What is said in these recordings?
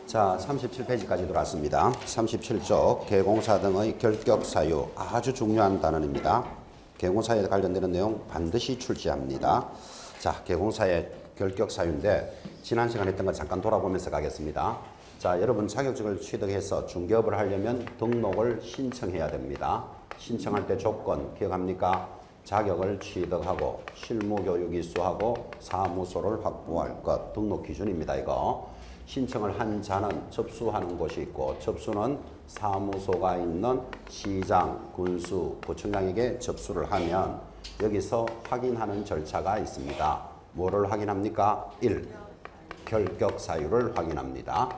자, 37페이지까지 돌아왔습니다. 37쪽 개공사 등의 결격 사유 아주 중요한 단원입니다. 개공사에 관련되는 내용 반드시 출제합니다. 자, 개공사의 결격 사유인데 지난 시간에 했던 거 잠깐 돌아보면서 가겠습니다. 자, 여러분 자격증을 취득해서 중개업을 하려면 등록을 신청해야 됩니다. 신청할 때 조건 기억합니까? 자격을 취득하고 실무교육 이수하고 사무소를 확보할 것 등록 기준입니다. 이거 신청을 한 자는 접수하는 곳이 있고 접수는 사무소가 있는 시장, 군수, 구청장에게 접수를 하면 여기서 확인하는 절차가 있습니다. 뭐를 확인합니까? 1. 결격 사유를 확인합니다.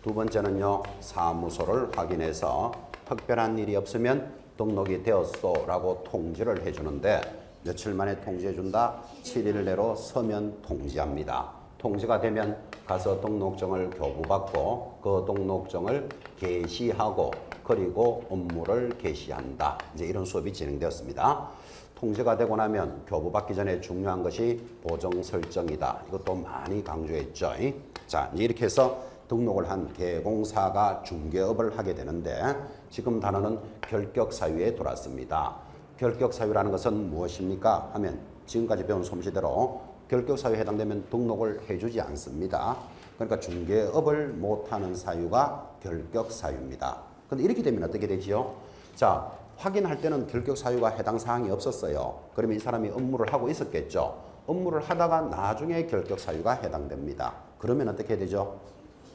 두 번째는요, 사무소를 확인해서 특별한 일이 없으면 등록이 되었소라고 통지를 해주는데 며칠 만에 통지해준다? 7일 내로 서면 통지합니다. 통지가 되면 가서 등록증을 교부받고 그 등록증을 게시하고 그리고 업무를 개시한다. 이제 이런 수업이 진행되었습니다. 통지가 되고 나면 교부받기 전에 중요한 것이 보정 설정이다. 이것도 많이 강조했죠. 자, 이렇게 해서 등록을 한 개공사가 중개업을 하게 되는데 지금 단어는 결격 사유에 돌았습니다. 결격 사유라는 것은 무엇입니까? 하면 지금까지 배운 솜씨대로 결격 사유에 해당되면 등록을 해주지 않습니다. 그러니까 중개업을 못하는 사유가 결격 사유입니다. 그런데 이렇게 되면 어떻게 되지요? 자, 확인할 때는 결격 사유가 해당 사항이 없었어요. 그러면 이 사람이 업무를 하고 있었겠죠. 업무를 하다가 나중에 결격 사유가 해당됩니다. 그러면 어떻게 되죠?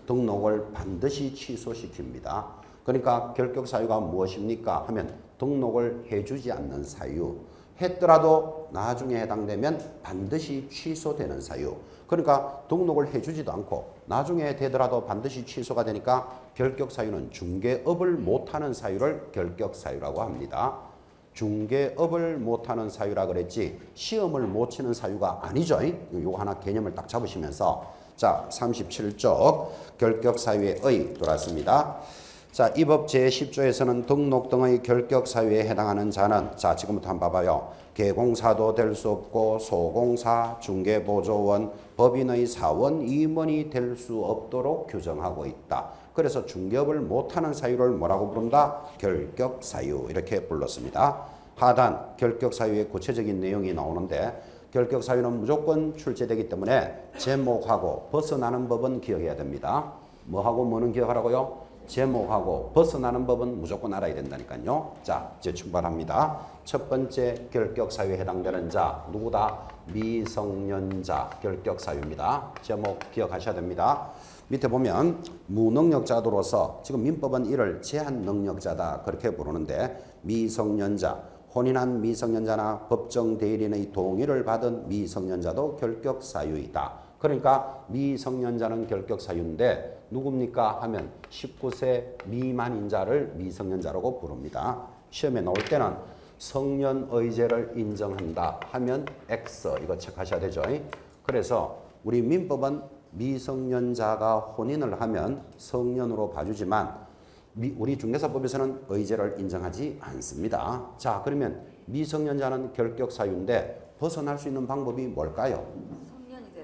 등록을 반드시 취소시킵니다. 그러니까 결격 사유가 무엇입니까? 하면 등록을 해주지 않는 사유. 했더라도 나중에 해당되면 반드시 취소되는 사유. 그러니까 등록을 해주지도 않고 나중에 되더라도 반드시 취소가 되니까 결격 사유는 중개업을 못하는 사유를 결격 사유라고 합니다. 중개업을 못하는 사유라 그랬지 시험을 못 치는 사유가 아니죠. 이거 하나 개념을 딱 잡으시면서 자, 37쪽 결격 사유의 의 돌았습니다. 자, 이 법 제10조에서는 등록 등의 결격 사유에 해당하는 자는 자, 지금부터 한번 봐봐요. 개공사도 될 수 없고 소공사, 중개보조원, 법인의 사원, 임원이 될 수 없도록 규정하고 있다. 그래서 중개업을 못하는 사유를 뭐라고 부른다? 결격 사유 이렇게 불렀습니다. 하단 결격 사유의 구체적인 내용이 나오는데 결격 사유는 무조건 출제되기 때문에 제목하고 벗어나는 법은 기억해야 됩니다. 뭐하고 뭐는 기억하라고요? 제목하고 벗어나는 법은 무조건 알아야 된다니까요. 자, 이제 출발합니다. 첫 번째 결격 사유에 해당되는 자 누구다? 미성년자 결격 사유입니다. 제목 기억하셔야 됩니다. 밑에 보면 무능력자도로서 지금 민법은 이를 제한 능력자다 그렇게 부르는데 미성년자 혼인한 미성년자나 법정 대리인의 동의를 받은 미성년자도 결격 사유이다. 그러니까 미성년자는 결격 사유인데 누굽니까? 하면 19세 미만인 자를 미성년자라고 부릅니다. 시험에 나올 때는 성년 의제를 인정한다 하면 X 이거 체크하셔야 되죠. 그래서 우리 민법은 미성년자가 혼인을 하면 성년으로 봐주지만 우리 중개사법에서는 의제를 인정하지 않습니다. 자, 그러면 미성년자는 결격 사유인데 벗어날 수 있는 방법이 뭘까요?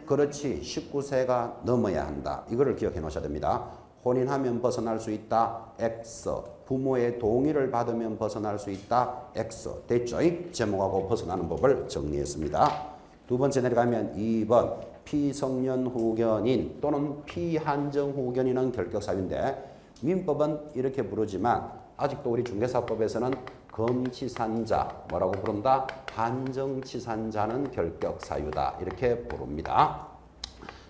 그렇지, 19세가 넘어야 한다. 이거를 기억해 놓으셔야 됩니다. 혼인하면 벗어날 수 있다. X. 부모의 동의를 받으면 벗어날 수 있다. X. 됐죠? 제목하고 벗어나는 법을 정리했습니다. 두 번째 내려가면 2번 피성년 후견인 또는 피한정 후견인은 결격 사유인데 민법은 이렇게 부르지만 아직도 우리 중개사법에서는 검치산자 뭐라고 부른다? 한정치산자는 결격 사유다 이렇게 부릅니다.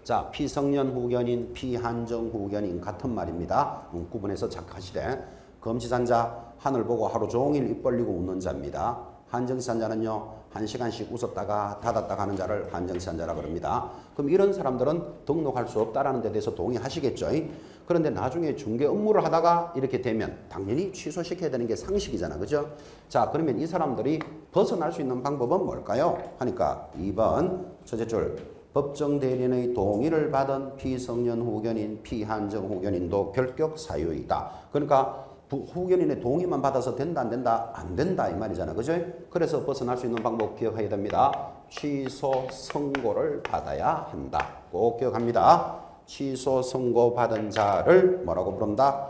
자, 피성년 후견인, 피한정 후견인 같은 말입니다. 구분해서 착하시되 검치산자 하늘 보고 하루 종일 입 벌리고 웃는 자입니다. 한정치산자는요 1시간씩 웃었다가 닫았다가 하는 자를 한정치산자라 그럽니다. 그럼 이런 사람들은 등록할 수 없다라는 데 대해서 동의하시겠죠? 그런데 나중에 중개 업무를 하다가 이렇게 되면 당연히 취소시켜야 되는 게 상식이잖아. 그죠? 자, 그러면 이 사람들이 벗어날 수 있는 방법은 뭘까요? 하니까 2번 첫째 줄 법정 대리인의 동의를 받은 피성년 후견인, 피한정 후견인도 결격 사유이다. 그러니까 후견인의 동의만 받아서 된다 안 된다? 안 된다 이 말이잖아. 그죠? 그래서 벗어날 수 있는 방법 기억해야 됩니다. 취소 선고를 받아야 한다. 꼭 기억합니다. 취소 선고받은 자를 뭐라고 부른다?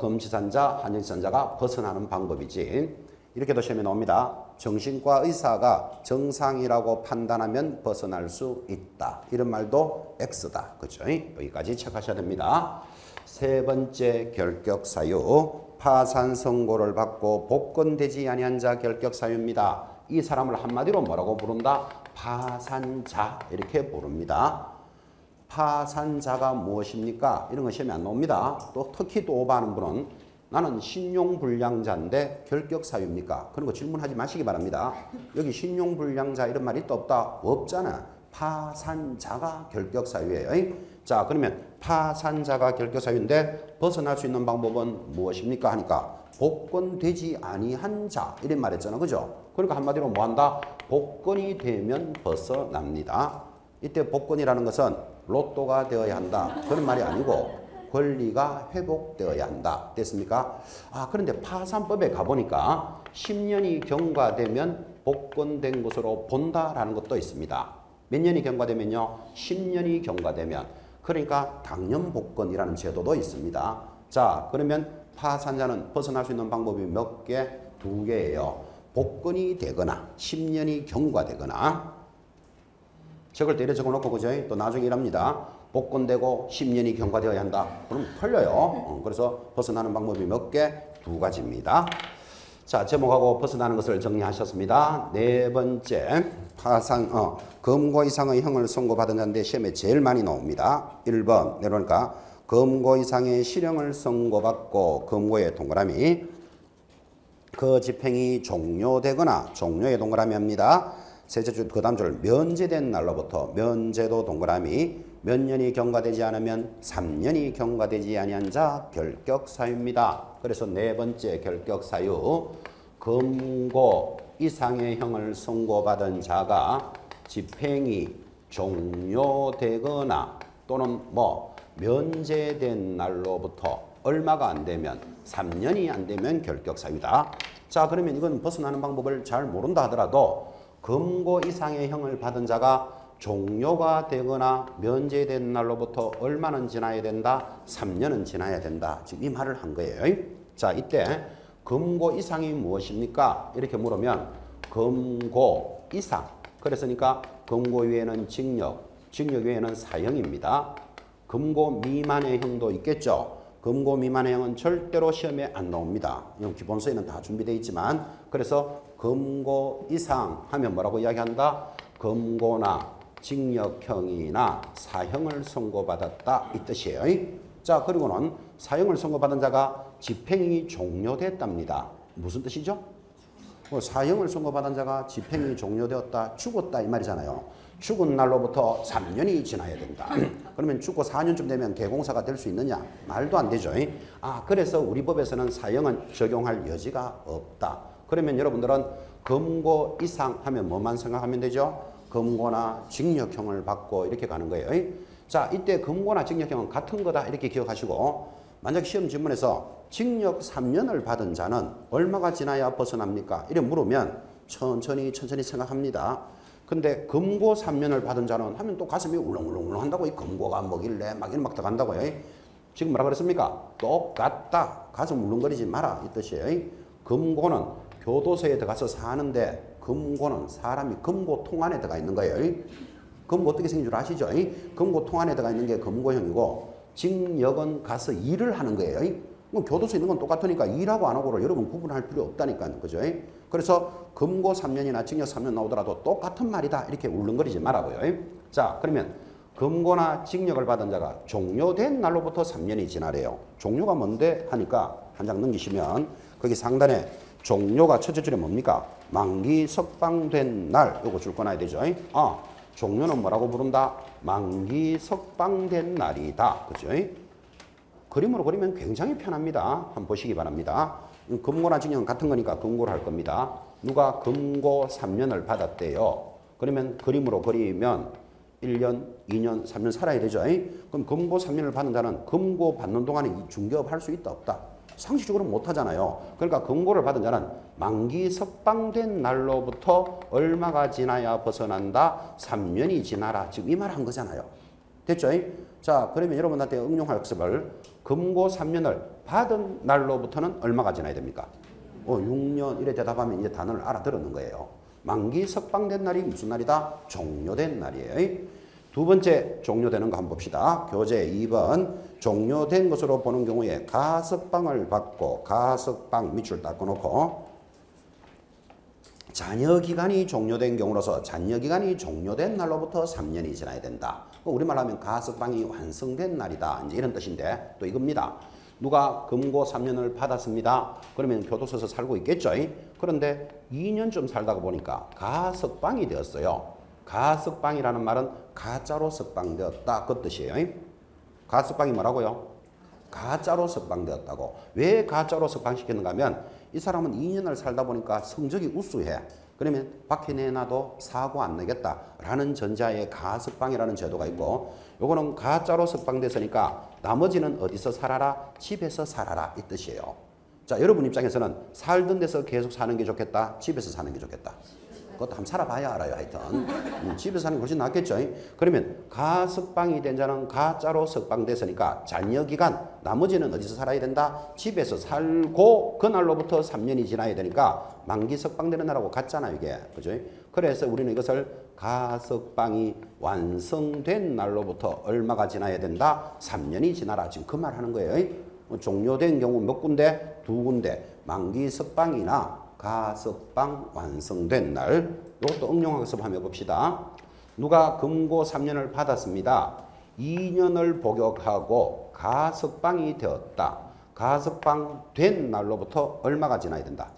금지산자, 한정지산자가 벗어나는 방법이지. 이렇게도 시험에 나옵니다. 정신과 의사가 정상이라고 판단하면 벗어날 수 있다. 이런 말도 X다. 그죠? 여기까지 체크하셔야 됩니다. 세 번째 결격 사유. 파산 선고를 받고 복권되지 아니한 자 결격 사유입니다. 이 사람을 한마디로 뭐라고 부른다? 파산자 이렇게 부릅니다. 파산자가 무엇입니까? 이런 거 시험에 안 나옵니다. 또 특히 또 오버하는 분은 나는 신용불량자인데 결격 사유입니까? 그런 거 질문하지 마시기 바랍니다. 여기 신용불량자 이런 말이 또 없다? 없잖아. 파산자가 결격 사유예요. 자, 그러면 파산자가 결격 사유인데 벗어날 수 있는 방법은 무엇입니까? 하니까 복권되지 아니한 자 이런 말 했잖아. 그죠? 그러니까 한마디로 뭐 한다? 복권이 되면 벗어납니다. 이때 복권이라는 것은 로또가 되어야 한다. 그런 말이 아니고 권리가 회복되어야 한다. 됐습니까? 그런데 파산법에 가보니까 10년이 경과되면 복권된 것으로 본다라는 것도 있습니다. 몇 년이 경과되면요? 10년이 경과되면. 그러니까 당연복권이라는 제도도 있습니다. 자, 그러면 파산자는 벗어날 수 있는 방법이 몇 개? 2개예요. 복권이 되거나 10년이 경과되거나. 저걸 때려 적어놓고 그죠? 또 나중에 이랍니다. 복권되고 10년이 경과되어야 한다. 그럼 틀려요. 그래서 벗어나는 방법이 몇 개? 2가지입니다. 자, 제목하고 벗어나는 것을 정리하셨습니다. 네 번째, 금고 이상의 형을 선고받은 자인데 시험에 제일 많이 나옵니다. 1번 내려오니까 금고 이상의 실형을 선고받고 금고에 동그라미 그 집행이 종료되거나 종료에 동그라미 합니다. 셋째 줄 그 다음 줄 면제된 날로부터 면제도 동그라미 몇 년이 경과되지 않으면 3년이 경과되지 아니한 자 결격 사유입니다. 그래서 네 번째 결격 사유 금고 이상의 형을 선고받은 자가 집행이 종료되거나 또는 면제된 날로부터 얼마가 안 되면 3년이 안 되면 결격 사유다. 자, 그러면 이건 벗어나는 방법을 잘 모른다 하더라도 금고 이상의 형을 받은 자가 종료가 되거나 면제된 날로부터 얼마는 지나야 된다? 3년은 지나야 된다. 지금 이 말을 한 거예요. 자, 이때 금고 이상이 무엇입니까? 이렇게 물으면 금고 이상. 그랬으니까 금고 위에는 징역, 징역 위에는 사형입니다. 금고 미만의 형도 있겠죠. 금고 미만의 형은 절대로 시험에 안 나옵니다. 이건 기본서에는 다 준비되어 있지만 그래서 금고 이상 하면 뭐라고 이야기한다? 금고나 징역형이나 사형을 선고받았다 이 뜻이에요. 자, 그리고는 사형을 선고받은 자가 집행이 종료됐답니다. 무슨 뜻이죠? 사형을 선고받은 자가 집행이 종료되었다, 죽었다 이 말이잖아요. 죽은 날로부터 3년이 지나야 된다. 그러면 죽고 4년쯤 되면 개공사가 될 수 있느냐? 말도 안 되죠. 그래서 우리 법에서는 사형은 적용할 여지가 없다. 그러면 여러분들은 금고 이상 하면 뭐만 생각하면 되죠? 금고나 징역형을 받고 이렇게 가는 거예요. 자, 이때 금고나 징역형은 같은 거다 이렇게 기억하시고 만약 시험 지문에서 징역 3년을 받은 자는 얼마가 지나야 벗어납니까? 이렇게 물으면 천천히 생각합니다. 근데 금고 3년을 받은 자는 하면 또 가슴이 울렁울렁 한다고 이 금고가 뭐길래 막 이런 막 들어간다고요. 지금 뭐라 그랬습니까? 똑같다. 가슴 울렁거리지 마라 이 뜻이에요. 금고는 교도소에 들어가서 사는데 금고는 사람이 금고통 안에 들어가 있는 거예요. 금고 어떻게 생긴 줄 아시죠? 금고통 안에 들어가 있는 게 금고형이고 징역은 가서 일을 하는 거예요. 교도소에 있는 건 똑같으니까 일하고 안 하고를 여러분 구분할 필요 없다니까. 그죠? 그래서 금고 3년이나 징역 3년 나오더라도 똑같은 말이다. 이렇게 울렁거리지 말라고요. 자, 그러면 금고나 징역을 받은 자가 종료된 날로부터 3년이 지나래요. 종료가 뭔데? 하니까 한 장 넘기시면 거기 상단에 종료가 첫째 줄에 뭡니까? 만기 석방된 날 요거 줄 거놔야 되죠. 종료는 뭐라고 부른다? 만기 석방된 날이다. 그죠? 그림으로 그리면 굉장히 편합니다. 한번 보시기 바랍니다. 금고나 징역은 같은 거니까 금고를 할 겁니다. 누가 금고 3년을 받았대요. 그러면 그림으로 그리면 1년, 2년, 3년 살아야 되죠. 그럼 금고 3년을 받는 자는 금고 받는 동안에 중개업 할 수 있다 없다? 상식적으로 못 하잖아요. 그러니까 금고를 받은 자는 만기 석방된 날로부터 얼마가 지나야 벗어난다? 3년이 지나라. 지금 이 말 한 거잖아요. 됐죠? 자, 그러면 여러분한테 응용할 학습을 금고 3년을 받은 날로부터는 얼마가 지나야 됩니까? 6년 이래 대답하면 이제 단어를 알아들었는 거예요. 만기 석방된 날이 무슨 날이다? 종료된 날이에요. 두 번째 종료되는 거 한번 봅시다. 교재 2번 종료된 것으로 보는 경우에 가석방을 받고 가석방 밑줄 딱 꺼놓고 잔여기간이 종료된 경우로서 잔여기간이 종료된 날로부터 3년이 지나야 된다. 우리말로 하면 가석방이 완성된 날이다. 이제 이런 뜻인데 또 이겁니다. 누가 금고 3년을 받았습니다. 그러면 교도소에서 살고 있겠죠. 그런데 2년쯤 살다가 보니까 가석방이 되었어요. 가석방이라는 말은 가짜로 석방되었다. 그 뜻이에요. 가석방이 뭐라고요? 가짜로 석방되었다고. 왜 가짜로 석방시켰는가 하면 이 사람은 2년을 살다 보니까 성적이 우수해. 그러면 밖에 내놔도 사고 안 내겠다라는 전자의 가석방이라는 제도가 있고, 요거는 가짜로 석방됐으니까 나머지는 어디서 살아라? 집에서 살아라 이 뜻이에요. 자, 여러분 입장에서는 살던 데서 계속 사는 게 좋겠다? 집에서 사는 게 좋겠다? 그것도 한번 살아봐야 알아요. 하여튼 집에서 사는 게 훨씬 낫겠죠. 그러면 가석방이 된 자는 가짜로 석방됐으니까 잔여기간 나머지는 어디서 살아야 된다? 집에서 살고 그날로부터 3년이 지나야 되니까 만기 석방되는 날하고 같잖아요. 이게. 그죠? 그래서 우리는 이것을 가석방이 완성된 날로부터 얼마가 지나야 된다? 3년이 지나라. 지금 그 말 하는 거예요. 종료된 경우 몇 군데? 2군데. 만기 석방이나 가석방 완성된 날. 이것도 응용학습 한번 해봅시다. 누가 금고 3년을 받았습니다. 2년을 복역하고 가석방이 되었다. 가석방 된 날로부터 얼마가 지나야 된다?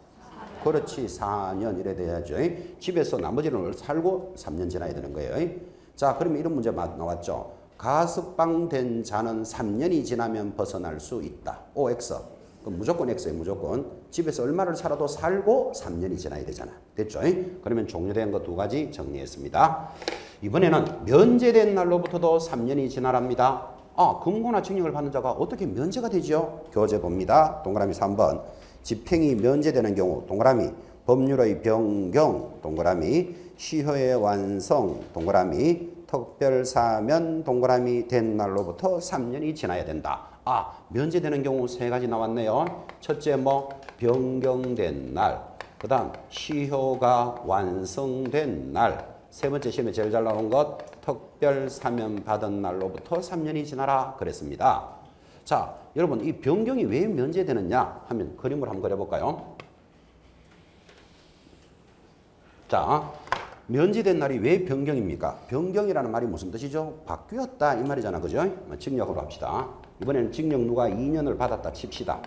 그렇지. 4년 이래 돼야죠. 집에서 나머지는 살고 3년 지나야 되는 거예요. 자, 그러면 이런 문제 나왔죠. 가석방된 자는 3년이 지나면 벗어날 수 있다. OX. 그럼 무조건 X예요. 무조건. 집에서 얼마를 살아도 살고 3년이 지나야 되잖아. 됐죠? 그러면 종료된 거 2가지 정리했습니다. 이번에는 면제된 날로부터도 3년이 지나랍니다. 금고나 징역을 받는 자가 어떻게 면제가 되죠? 교재 봅니다. 동그라미 3번. 집행이 면제되는 경우 동그라미 법률의 변경 동그라미 시효의 완성 동그라미 특별사면 동그라미 된 날로부터 3년이 지나야 된다. 면제되는 경우 3가지 나왔네요. 첫째 변경된 날, 그 다음 시효가 완성된 날, 세 번째 시험에 제일 잘 나온 것 특별사면 받은 날로부터 3년이 지나라 그랬습니다. 자, 여러분 이 변경이 왜 면제되느냐 하면 그림을 한번 그려볼까요? 자, 면제된 날이 왜 변경입니까? 변경이라는 말이 무슨 뜻이죠? 바뀌었다 이 말이잖아. 그죠? 징역으로 합시다. 이번에는 징역 누가 2년을 받았다 칩시다.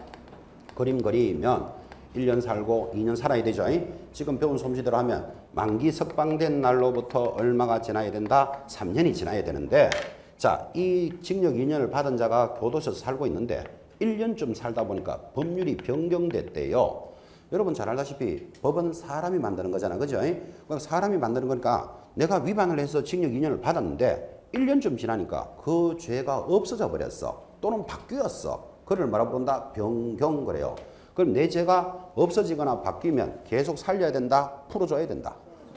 그림 그리면 1년 살고 2년 살아야 되죠. 지금 배운 솜씨대로 하면 만기 석방된 날로부터 얼마가 지나야 된다? 3년이 지나야 되는데, 자, 이 징역 2년을 받은 자가 교도소에서 살고 있는데 1년쯤 살다 보니까 법률이 변경됐대요. 여러분 잘 알다시피 법은 사람이 만드는 거잖아. 그죠? 그러니까 사람이 만드는 거니까 내가 위반을 해서 징역 2년을 받았는데 1년쯤 지나니까 그 죄가 없어져 버렸어. 또는 바뀌었어. 그걸 뭐라 부른다? 변경 그래요. 그럼 내 죄가 없어지거나 바뀌면 계속 살려야 된다? 풀어줘야 된다?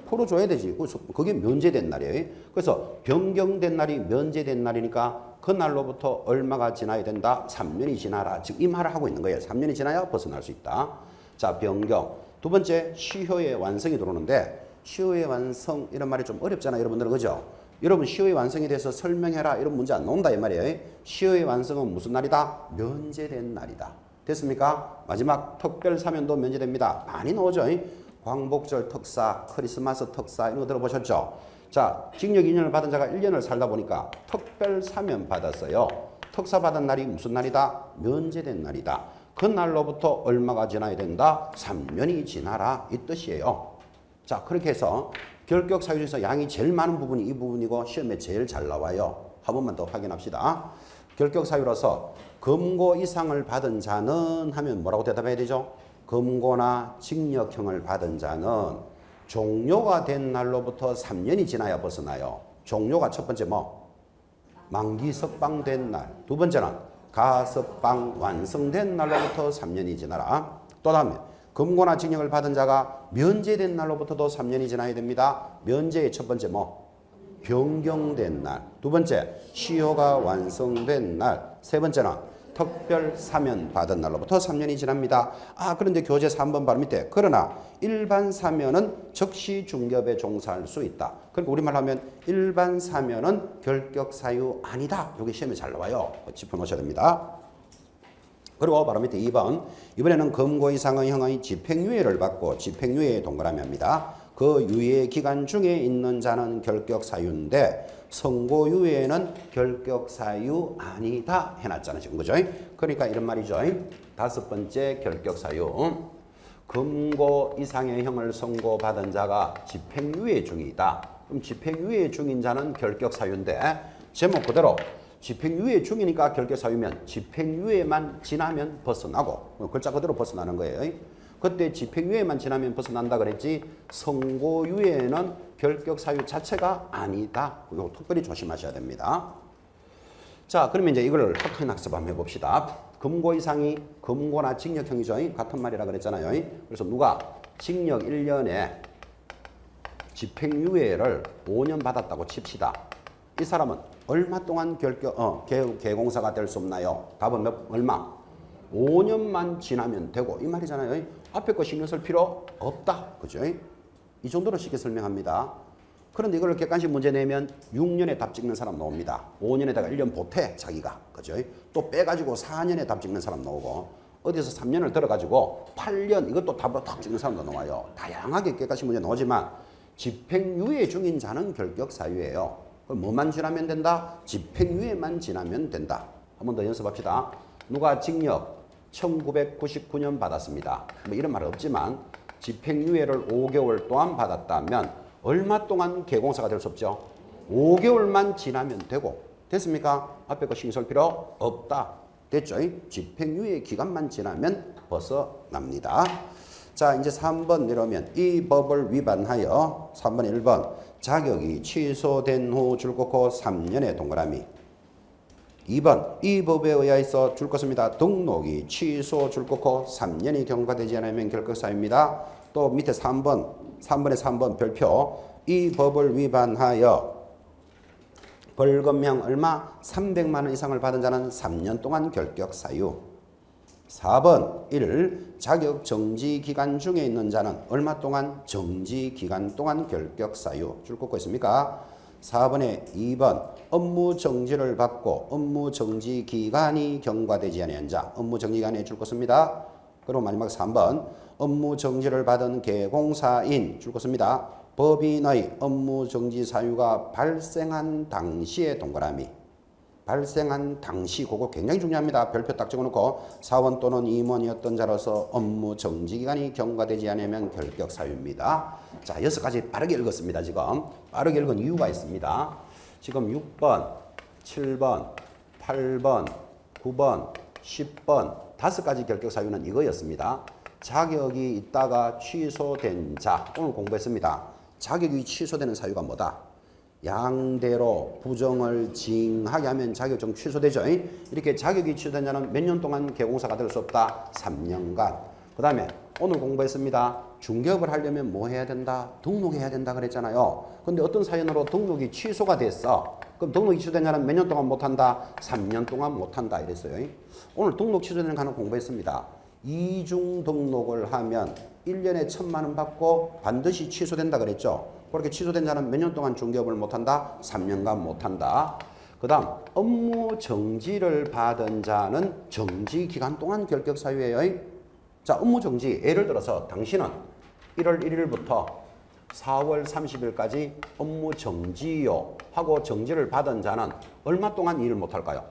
풀어줘야 되지. 그게 면제된 날이에요. 그래서 변경된 날이 면제된 날이니까 그 날로부터 얼마가 지나야 된다? 3년이 지나라. 지금 이 말을 하고 있는 거예요. 3년이 지나야 벗어날 수 있다. 자, 변경. 두 번째, 시효의 완성이 들어오는데 시효의 완성 이런 말이 좀 어렵잖아요. 여러분들은. 그죠? 여러분 시효의 완성에 대해서 설명해라 이런 문제 안 나온다 이 말이에요. 시효의 완성은 무슨 날이다? 면제된 날이다. 됐습니까? 마지막 특별사면도 면제됩니다. 많이 나오죠. 광복절 특사, 크리스마스 특사 이런 거 들어보셨죠? 자, 징역 2년을 받은 자가 1년을 살다 보니까 특별사면 받았어요. 특사 받은 날이 무슨 날이다? 면제된 날이다. 그 날로부터 얼마가 지나야 된다? 3년이 지나라 이 뜻이에요. 자, 그렇게 해서 결격 사유 중에서 양이 제일 많은 부분이 이 부분이고 시험에 제일 잘 나와요. 한 번만 더 확인합시다. 결격 사유로서 금고 이상을 받은 자는 하면 뭐라고 대답해야 되죠? 금고나 징역형을 받은 자는 종료가 된 날로부터 3년이 지나야 벗어나요. 종료가 첫 번째 만기 석방된 날. 두 번째는 가석방 완성된 날로부터 3년이 지나라. 또 다음에 금고나 징역을 받은 자가 면제된 날로부터도 3년이 지나야 됩니다. 면제의 첫 번째 변경된 날. 두 번째, 시효가 완성된 날. 세 번째는 특별 사면 받은 날로부터 3년이 지납니다. 그런데 교재 3번 바로 밑에 그러나 일반 사면은 즉시 중개업에 종사할 수 있다. 그러니까 우리말 하면 일반 사면은 결격 사유 아니다. 여기 시험에 잘 나와요. 짚어놓으셔야 됩니다. 그리고 바로 밑에 2번. 이번에는 금고 이상의 형의 집행유예를 받고 집행유예에 동그라미 합니다. 그 유예 기간 중에 있는 자는 결격 사유인데 선고유예는 결격 사유 아니다 해놨잖아요. 지금 그죠? 그러니까 이런 말이죠. 다섯 번째 결격 사유. 금고 이상의 형을 선고받은 자가 집행유예 중이다. 그럼 집행유예 중인 자는 결격 사유인데 제목 그대로 집행유예 중이니까 결격 사유면 집행유예만 지나면 벗어나고 글자 그대로 벗어나는 거예요. 그때 집행유예만 지나면 벗어난다 그랬지 선고유예는 결격 사유 자체가 아니다. 이거 특별히 조심하셔야 됩니다. 자, 그러면 이제 이걸 학한 학습 한번 해봅시다. 금고 이상이 금고나 징역형이죠. 같은 말이라 그랬잖아요. 그래서 누가 징역 1년에 집행유예를 5년 받았다고 칩시다. 이 사람은 얼마 동안 개공사가 될 수 없나요? 답은 얼마? 5년만 지나면 되고 이 말이잖아요. 앞에 거 신경 쓸 필요 없다. 그죠? 이 정도로 쉽게 설명합니다. 그런데 이걸 객관식 문제 내면 6년에 답 찍는 사람 나옵니다. 5년에다가 1년 보태 자기가. 그죠? 또 빼가지고 4년에 답 찍는 사람 나오고 어디서 3년을 들어가지고 8년 이것도 답으로 탁 찍는 사람도 나와요. 다양하게 객관식 문제 나오지만 집행유예 중인 자는 결격 사유예요. 그럼 뭐만 지나면 된다? 집행유예만 지나면 된다. 한 번 더 연습합시다. 누가 징역 1999년 받았습니다. 뭐 이런 말은 없지만 집행유예를 5개월 동안 받았다면 얼마 동안 개공사가 될 수 없죠? 5개월만 지나면 되고 됐습니까? 앞에 거 신경 쓸 필요 없다. 됐죠? 집행유예 기간만 지나면 벗어납니다. 자, 이제 3번 내려오면 이 법을 위반하여 3번에 1번 자격이 취소된 후 줄긋고 3년의 동그라미. 2번 이 법에 의하여서 줄 것입니다. 등록이 취소 줄긋고 3년이 경과되지 않으면 결격사유입니다. 또 밑에 3번에 3번 별표 이 법을 위반하여 벌금형 얼마? 300만 원 이상을 받은 자는 3년 동안 결격사유. 4번 1. 자격 정지 기간 중에 있는 자는 얼마 동안? 정지 기간 동안 결격사유. 줄 긋고 있습니까? 4번에 2번 업무 정지를 받고 업무 정지 기간이 경과되지 않은 자 업무 정지 기간에 줄 것입니다. 그리고 마지막 3번 업무 정지를 받은 개공사인 줄 것입니다. 법인의 업무 정지 사유가 발생한 당시의 동그라미. 발생한 당시 그거 굉장히 중요합니다. 별표 딱 적어놓고 사원 또는 임원이었던 자로서 업무 정지 기간이 경과되지 않으면 결격 사유입니다. 자, 6가지 빠르게 읽었습니다. 지금 빠르게 읽은 이유가 있습니다. 지금 6번, 7번, 8번, 9번, 10번 5가지 결격 사유는 이거였습니다. 자격이 있다가 취소된 자 오늘 공부했습니다. 자격이 취소되는 사유가 뭐다? 양대로 부정을 징하게 하면 자격증 취소되죠. 이렇게 자격이 취소된 자는 몇 년 동안 개공사가 될 수 없다? 3년간. 그 다음에 오늘 공부했습니다. 중개업을 하려면 뭐 해야 된다? 등록해야 된다 그랬잖아요. 근데 어떤 사연으로 등록이 취소가 됐어. 그럼 등록이 취소된 자는 몇 년 동안 못한다? 3년 동안 못한다 이랬어요. 오늘 등록 취소되는 거 하나 공부했습니다. 이중 등록을 하면 1년에 1,000만 원 받고 반드시 취소된다 그랬죠. 그렇게 취소된 자는 몇 년 동안 중개업을 못한다? 3년간 못한다. 그 다음 업무 정지를 받은 자는 정지 기간 동안 결격 사유예요. 자, 업무 정지 예를 들어서 당신은 1월 1일부터 4월 30일까지 업무 정지요 하고 정지를 받은 자는 얼마 동안 일을 못할까요?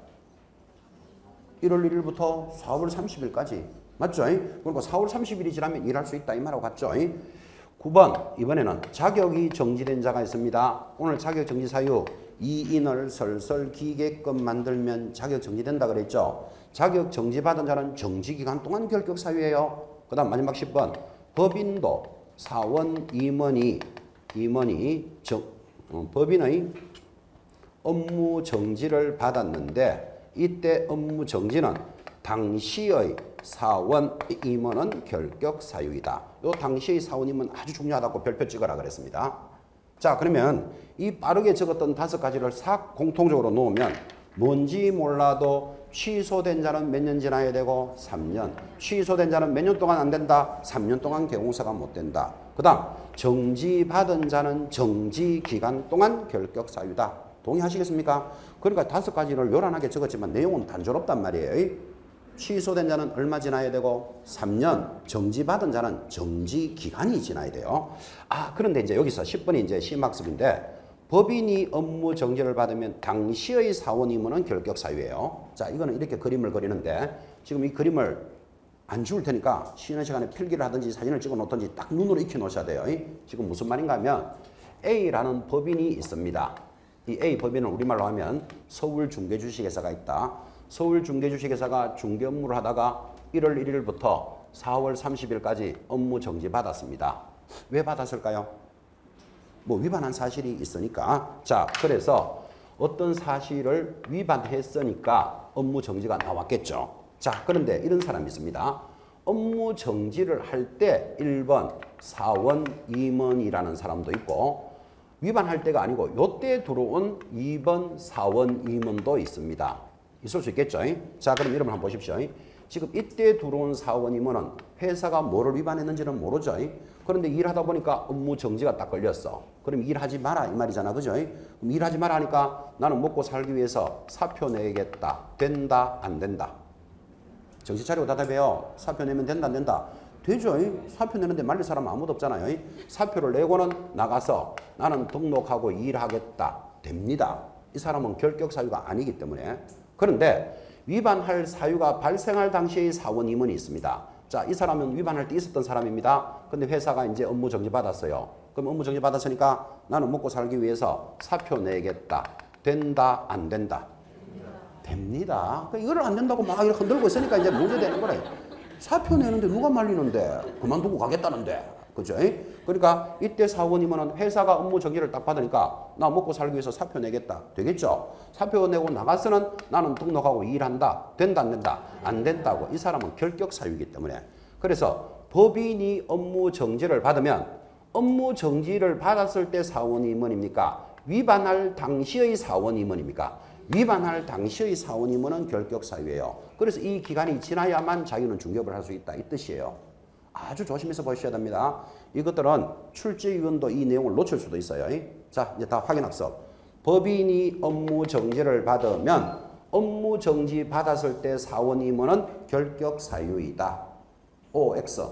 1월 1일부터 4월 30일까지 맞죠? 그러니까 4월 30일이 지나면 일할 수 있다 이 말하고 같죠? 9번 이번에는 자격이 정지된 자가 있습니다. 오늘 자격 정지 사유 이인을 설설 기게끔 만들면 자격 정지된다 그랬죠. 자격 정지 받은 자는 정지 기간 동안 결격 사유예요. 그 다음 마지막 10번 법인도 사원 임원이 법인의 업무 정지를 받았는데 이때 업무 정지는 당시의 사원 임원은 결격 사유이다. 요 당시의 사원 임원 아주 중요하다고 별표 찍어라 그랬습니다. 자, 그러면 이 빠르게 적었던 5가지를 싹 공통적으로 놓으면 뭔지 몰라도 취소된 자는 몇 년 지나야 되고 3년. 취소된 자는 몇 년 동안 안 된다? 3년 동안 개공사가 못 된다. 그 다음 정지받은 자는 정지기간 동안 결격 사유다. 동의하시겠습니까? 그러니까 5가지를 요란하게 적었지만 내용은 단조롭단 말이에요. 취소된 자는 얼마 지나야 되고 3년, 정지받은 자는 정지기간이 지나야 돼요. 아, 그런데 이제 여기서 10번이 이제 시험학습인데 법인이 업무 정지를 받으면 당시의 사원 임원은 결격 사유예요. 자, 이거는 이렇게 그림을 그리는데 지금 이 그림을 안 지울 테니까 쉬는 시간에 필기를 하든지 사진을 찍어 놓든지 딱 눈으로 익혀 놓으셔야 돼요. 지금 무슨 말인가 하면 A라는 법인이 있습니다. 이 A 법인은 우리말로 하면 서울중개주식회사가 있다. 서울중개주식회사가 중개 업무를 하다가 1월 1일부터 4월 30일까지 업무 정지 받았습니다. 왜 받았을까요? 뭐 위반한 사실이 있으니까. 자, 그래서 어떤 사실을 위반했으니까 업무 정지가 나왔겠죠. 자, 그런데 이런 사람이 있습니다. 업무 정지를 할 때 1번 사원 임원이라는 사람도 있고 위반할 때가 아니고 요때 들어온 2번 사원 임원도 있습니다. 있을 수 있겠죠. 자, 그럼 이름을 한번 보십시오. 지금 이때 들어온 사원 임원은 회사가 뭐를 위반했는지는 모르죠. 그런데 일하다 보니까 업무 정지가 딱 걸렸어. 그럼 일하지 마라 이 말이잖아. 그죠? 그럼 일하지 마라 하니까 나는 먹고 살기 위해서 사표 내겠다. 된다 안 된다? 정신 차리고 대답해요. 사표 내면 된다 안 된다? 되죠. 사표 내는데 말릴 사람 아무도 없잖아요. 사표를 내고는 나가서 나는 등록하고 일하겠다. 됩니다. 이 사람은 결격 사유가 아니기 때문에. 그런데 위반할 사유가 발생할 당시의 사원 임원이 있습니다. 자, 이 사람은 위반할 때 있었던 사람입니다. 근데 회사가 이제 업무 정지 받았어요. 그럼 업무 정지 받았으니까 나는 먹고 살기 위해서 사표 내겠다. 된다 안 된다? 됩니다. 이거를 안 된다고 막 이렇게 흔들고 있으니까 이제 문제되는 거래. 사표 내는데 누가 말리는데? 그만두고 가겠다는데. 그죠? 그러니까 이때 사원임은 회사가 업무 정지를 딱 받으니까 나 먹고 살기 위해서 사표 내겠다. 되겠죠? 사표 내고 나가서는 나는 등록하고 일한다. 된다 안 된다? 안 된다고. 이 사람은 결격 사유이기 때문에. 그래서 법인이 업무 정지를 받으면 업무 정지를 받았을 때 사원임원입니까? 위반할 당시의 사원임원입니까? 위반할 당시의 사원임원은 결격 사유예요. 그래서 이 기간이 지나야만 자기는 중개업을 할 수 있다. 이 뜻이에요. 아주 조심해서 보셔야 됩니다. 이것들은 출제위원도 이 내용을 놓칠 수도 있어요. 자, 이제 다 확인학습. 법인이 업무 정지를 받으면 업무 정지 받았을 때 사원임원은 결격 사유이다. O, X.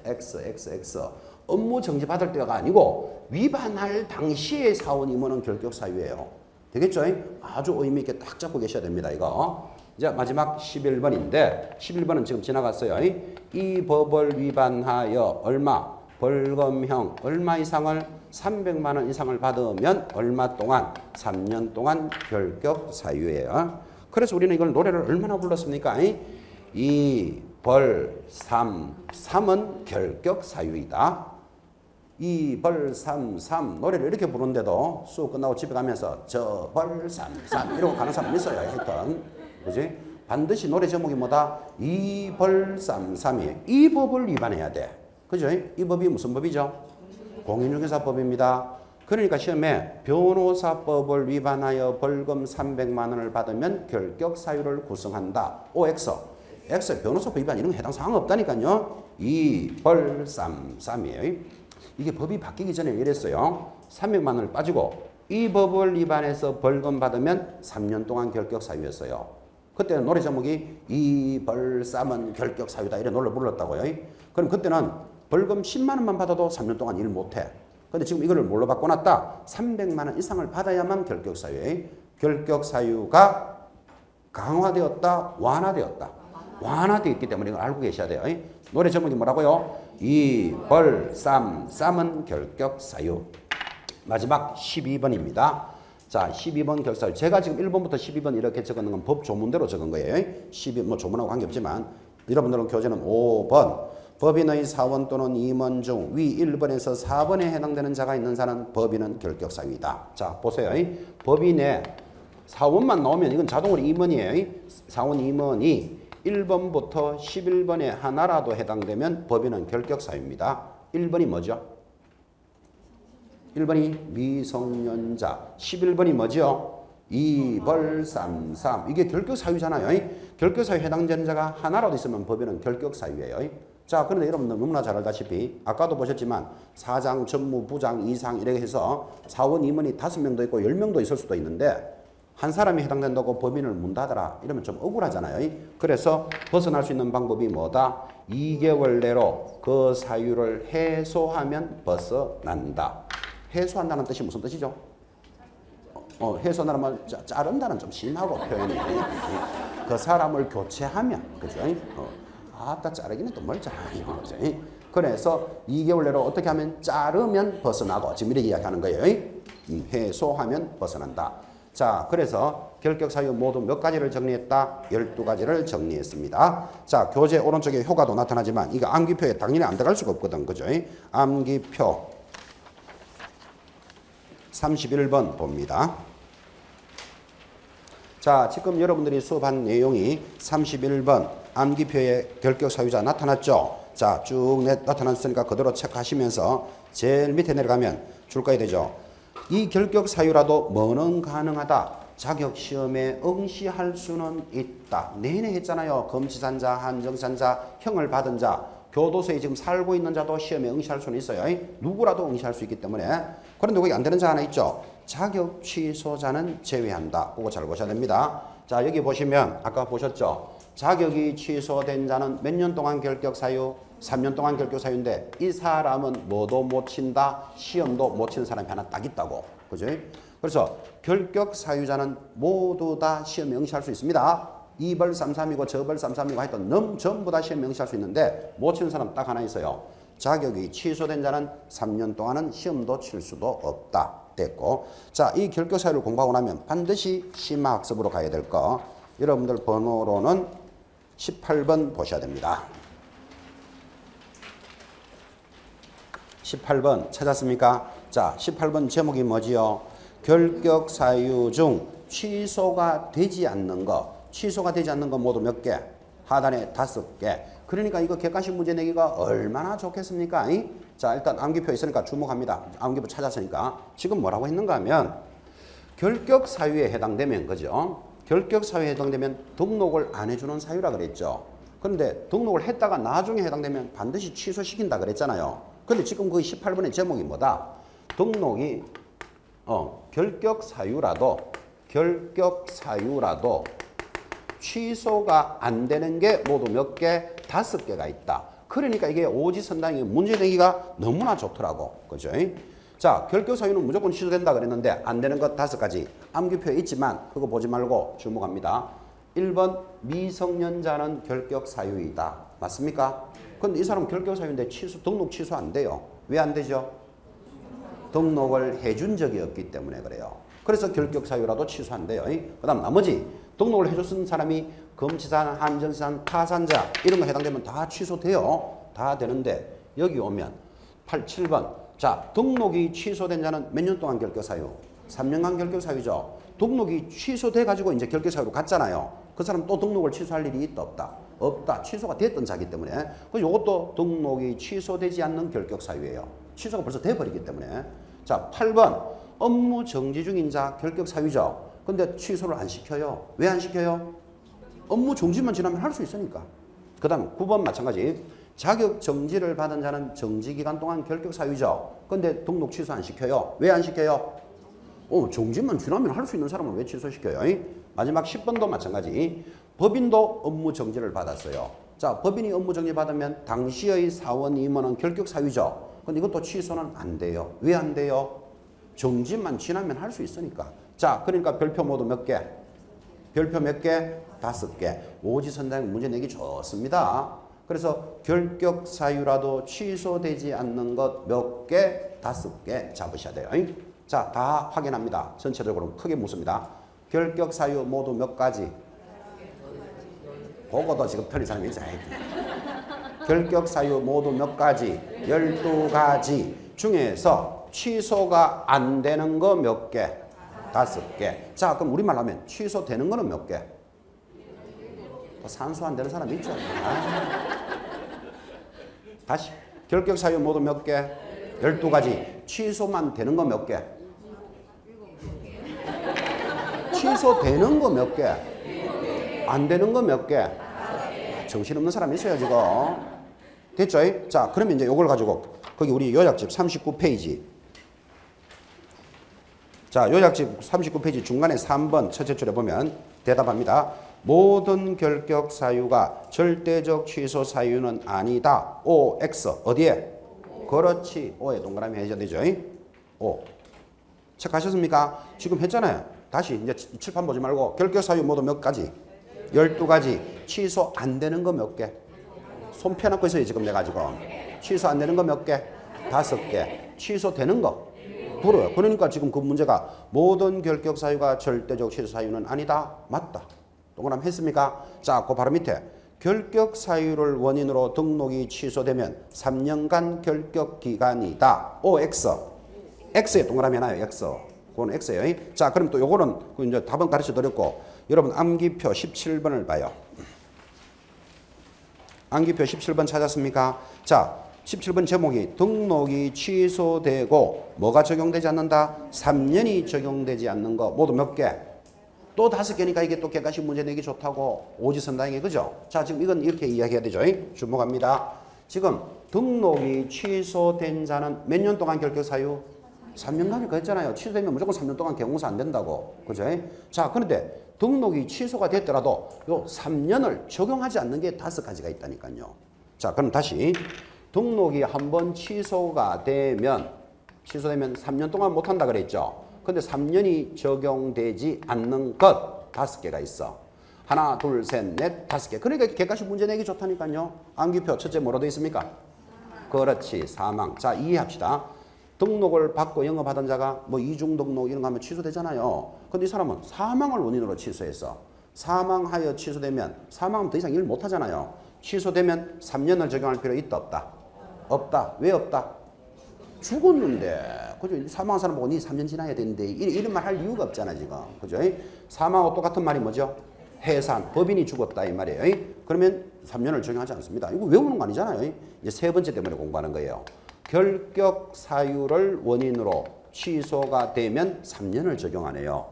X. 업무 정지 받을 때가 아니고 위반할 당시의 사원임원은 결격 사유예요. 되겠죠? 아주 의미 있게 딱 잡고 계셔야 됩니다. 이거. 이제 마지막 11번인데 11번은 지금 지나갔어요. 이 법을 위반하여 얼마? 벌금형 얼마 이상을 300만 원 이상을 받으면 얼마 동안? 3년 동안 결격 사유예요. 그래서 우리는 이걸 노래를 얼마나 불렀습니까? 이 벌 삼은 결격 사유이다. 이 벌 삼 노래를 이렇게 부르는데도 수업 끝나고 집에 가면서 저 벌 삼 이러고 가는 사람 있어요. 하여튼 그지? 반드시 노래 제목이 뭐다? 이 벌 삼이에요. 이 법을 위반해야 돼. 그죠? 이 법이 무슨 법이죠? 공인중개사법입니다. 그러니까 시험에 변호사법을 위반하여 벌금 300만 원을 받으면 결격 사유를 구성한다. OX. X 변호사법 위반 이런 거 해당 사항 없다니까요. 이 벌 삼이에요. 이게 법이 바뀌기 전에 이랬어요. 300만 원을 빠지고 이 법을 위반해서 벌금 받으면 3년 동안 결격 사유였어요. 그때는 노래 제목이 이 벌 삼은 결격 사유다 이런 노래를 불렀다고요. 그럼 그때는 벌금 10만 원만 받아도 3년 동안 일 못해. 근데 지금 이거를 뭘로 바꿔놨다? 300만 원 이상을 받아야만 결격 사유예요. 결격 사유가 강화되었다, 완화되었다. 완화되어 있기 때문에 이걸 알고 계셔야 돼요. 노래 제목이 뭐라고요? 이 벌 삼은 결격 사유. 마지막 12번입니다. 자, 12번 결사유. 제가 지금 1번부터 12번 이렇게 적은 건 법 조문대로 적은 거예요. 12, 뭐 조문하고 관계없지만 여러분들은 교재는 5번. 법인의 사원 또는 임원 중 위 1번에서 4번에 해당되는 자가 있는 자는 법인은 결격 사유이다. 자, 보세요. 법인에 사원만 나오면 이건 자동으로 임원이에요. 사원 임원이 1번부터 11번에 하나라도 해당되면 법인은 결격 사유입니다. 1번이 뭐죠? 1번이 미성년자. 11번이 뭐죠? 이벌삼삼. 이게 결격사유잖아요. 결격사유 해당되는 자가 하나라도 있으면 법에는 결격사유예요. 자, 그런데 여러분들 너무나 잘 알다시피 아까도 보셨지만 사장, 전무, 부장, 이상 이렇게 해서 사원, 임원이 5명도 있고 10명도 있을 수도 있는데 한 사람이 해당된다고 법인을 문 닫아라 이러면 좀 억울하잖아요. 그래서 벗어날 수 있는 방법이 뭐다? 2개월 내로 그 사유를 해소하면 벗어난다. 해소한다는 뜻이 무슨 뜻이죠? 해소한다는 말 자른다는 좀 심하고 표현이. 그 사람을 교체하면, 그죠? 아따 자르기는 또 멀잖아요. 그죠? 그래서 2개월 내로 어떻게 하면 자르면 벗어나고 지금 이렇게 이야기하는 거예요. 해소하면 벗어난다. 자, 그래서 결격사유 모두 몇 가지를 정리했다? 12가지를 정리했습니다. 자, 교재 오른쪽에 효과도 나타나지만 이거 암기표에 당연히 안 들어갈 수가 없거든. 그죠? 암기표 31번 봅니다. 자, 지금 여러분들이 수업한 내용이 31번 암기표에 결격사유자 나타났죠? 자, 쭉 나타났으니까 그대로 체크하시면서 제일 밑에 내려가면 줄거야 되죠? 이 결격사유라도 뭐는 가능하다. 자격시험에 응시할 수는 있다. 내내 했잖아요. 검지산자, 한정산자, 형을 받은 자, 교도소에 지금 살고 있는 자도 시험에 응시할 수는 있어요. 누구라도 응시할 수 있기 때문에. 그런데 거기 안 되는 자 하나 있죠. 자격 취소자는 제외한다. 그거 잘 보셔야 됩니다. 자, 여기 보시면 아까 보셨죠. 자격이 취소된 자는 몇 년 동안 결격사유? 3년 동안 결격사유인데 이 사람은 뭐도 못 친다. 시험도 못 치는 사람이 하나 딱 있다고. 그죠? 그래서 결격사유자는 모두 다 시험에 응시할 수 있습니다. 이벌삼삼이고 저벌삼삼이고 하여튼 전부 다 시험에 응시할 수 있는데 못 치는 사람 딱 하나 있어요. 자격이 취소된 자는 3년 동안은 시험도 칠 수도 없다. 됐고. 자, 이 결격사유를 공부하고 나면 반드시 심화학습으로 가야 될 거. 여러분들 번호로는 18번 보셔야 됩니다. 18번 찾았습니까? 자, 18번 제목이 뭐지요? 결격사유 중 취소가 되지 않는 거. 취소가 되지 않는 거 모두 몇 개? 하단에 5개. 그러니까 이거 객관식 문제 내기가 얼마나 좋겠습니까? 자, 일단 암기표 있으니까 주목합니다. 암기표 찾았으니까. 지금 뭐라고 했는가 하면 결격사유에 해당되면, 그죠? 결격사유에 해당되면 등록을 안 해주는 사유라 그랬죠. 그런데 등록을 했다가 나중에 해당되면 반드시 취소시킨다 그랬잖아요. 근데 지금 그 18번의 제목이 뭐다? 등록이 결격사유라도 취소가 안 되는 게 모두 몇 개? 5개가 있다. 그러니까 이게 오지선당이 문제 내기가 너무나 좋더라고. 그죠? 자, 결격사유는 무조건 취소된다 그랬는데 안 되는 것 5가지. 암기표에 있지만 그거 보지 말고 주목합니다. 1번 미성년자는 결격사유이다. 맞습니까? 근데 이 사람은 결격사유인데 등록 취소 안 돼요. 왜 안 되죠? 등록을 해준 적이 없기 때문에 그래요. 그래서 결격사유라도 취소 안 돼요. 그 다음 나머지 등록을 해줬은 사람이 검치산, 한정산, 타산자 이런 거 해당되면 다 취소돼요. 다 되는데 여기 오면 7번 자, 등록이 취소된 자는 몇 년 동안 결격사유? 3년간 결격사유죠. 등록이 취소돼 가지고 이제 결격사유로 갔잖아요. 그 사람 또 등록을 취소할 일이 있다 없다? 없다. 취소가 됐던 자기 때문에. 그래서 이것도 등록이 취소되지 않는 결격사유예요. 취소가 벌써 돼버리기 때문에. 자, 8번 업무 정지 중인 자 결격사유죠. 근데 취소를 안 시켜요. 왜 안 시켜요? 업무 정지만 지나면 할 수 있으니까. 그 다음 9번 마찬가지. 자격 정지를 받은 자는 정지기간 동안 결격사유죠. 근데 등록 취소 안 시켜요. 왜 안 시켜요? 정지만 지나면 할 수 있는 사람은 왜 취소시켜요? 마지막 10번도 마찬가지. 법인도 업무 정지를 받았어요. 자, 법인이 업무 정지 받으면 당시의 사원 임원은 결격사유죠. 근데 이것도 취소는 안 돼요. 왜 안 돼요? 정지만 지나면 할 수 있으니까. 자, 그러니까 별표 모두 몇 개? 별표 몇 개? 5개. 오지선당 문제 내기 좋습니다. 그래서 결격사유라도 취소되지 않는 것 몇 개? 5개 잡으셔야 돼요. 자, 다 확인합니다. 전체적으로 크게 묻습니다. 결격사유 모두 몇 가지? 그거도 지금 틀린 사람이 있어요. 결격사유 모두 몇 가지? 12가지 중에서 취소가 안 되는 거 몇 개? 5개. 자, 그럼 우리말 하면 취소되는 거는 몇 개? 산수 안 되는 사람 있죠? 다시. 결격사유 모두 몇 개? 12가지. 취소만 되는 거 몇 개? 취소되는 거 몇 개? 안 되는 거 몇 개? 정신없는 사람이 있어요 지금. 됐죠? 자, 그러면 이제 요걸 가지고 거기 우리 요약집 39페이지. 자, 요약집 39페이지 중간에 3번 첫째 줄에 보면 대답합니다. 모든 결격 사유가 절대적 취소 사유는 아니다. O, X. 어디에? 그렇지. O에 동그라미 해줘야 되죠. O. 체크하셨습니까? 지금 했잖아요. 다시 이제 칠판 보지 말고 결격 사유 모두 몇 가지? 12가지. 취소 안 되는 거 몇 개? 손 펴놓고 있어요 지금 내가 지금. 취소 안 되는 거 몇 개? 5개. 취소되는 거? 불어요. 그러니까 지금 그 문제가 모든 결격 사유가 절대적 취소 사유는 아니다. 맞다. 동그라미 했습니까? 자, 그 바로 밑에 결격 사유를 원인으로 등록이 취소되면 3년간 결격 기간이다. O, X. X에 동그라미 해놔요. X. 그건 X예요. 자, 그럼 또 요거는 이제 답은 가르쳐 드렸고, 여러분 암기표 17번을 봐요. 암기표 17번 찾았습니까? 자, 17번 제목이 등록이 취소되고 뭐가 적용되지 않는다? 3년이 적용되지 않는 거 모두 몇 개? 또 5개니까 이게 또 객관식 문제 내기 좋다고 오지선다행이 그죠? 자, 지금 이건 이렇게 이야기해야 되죠. 주목합니다. 지금 등록이 취소된 자는 몇 년 동안 결격 사유? 3년간이니까 했잖아요. 취소되면 무조건 3년 동안 개공사 안 된다고. 그죠? 자, 그런데 등록이 취소가 됐더라도 요 3년을 적용하지 않는 게 5가지가 있다니까요. 자, 그럼 다시 등록이 한번 취소가 되면 3년 동안 못한다 그랬죠. 근데 3년이 적용되지 않는 것 5개가 있어. 하나, 둘, 셋, 넷, 5개. 그러니까 객관식 문제 내기 좋다니까요. 암기표 첫째 뭐로 되어 있습니까? 그렇지, 사망. 자, 이해합시다. 등록을 받고 영업하던 자가 뭐 이중 등록 이런 거 하면 취소되잖아요. 근데 이 사람은 사망을 원인으로 취소했어. 사망하여 취소되면 사망하면 더 이상 일 못하잖아요. 취소되면 3년을 적용할 필요 있다 없다? 없다. 왜 없다? 죽었는데 그죠? 사망한 사람 보고 니 3년 지나야 되는데 이런 말 할 이유가 없잖아 지금. 그죠? 사망하고 똑같은 말이 뭐죠? 해산. 법인이 죽었다 이 말이에요. 그러면 3년을 적용하지 않습니다. 이거 외우는 거 아니잖아요. 이제 세 번째 때문에 공부하는 거예요. 결격 사유를 원인으로 취소가 되면 3년을 적용하네요.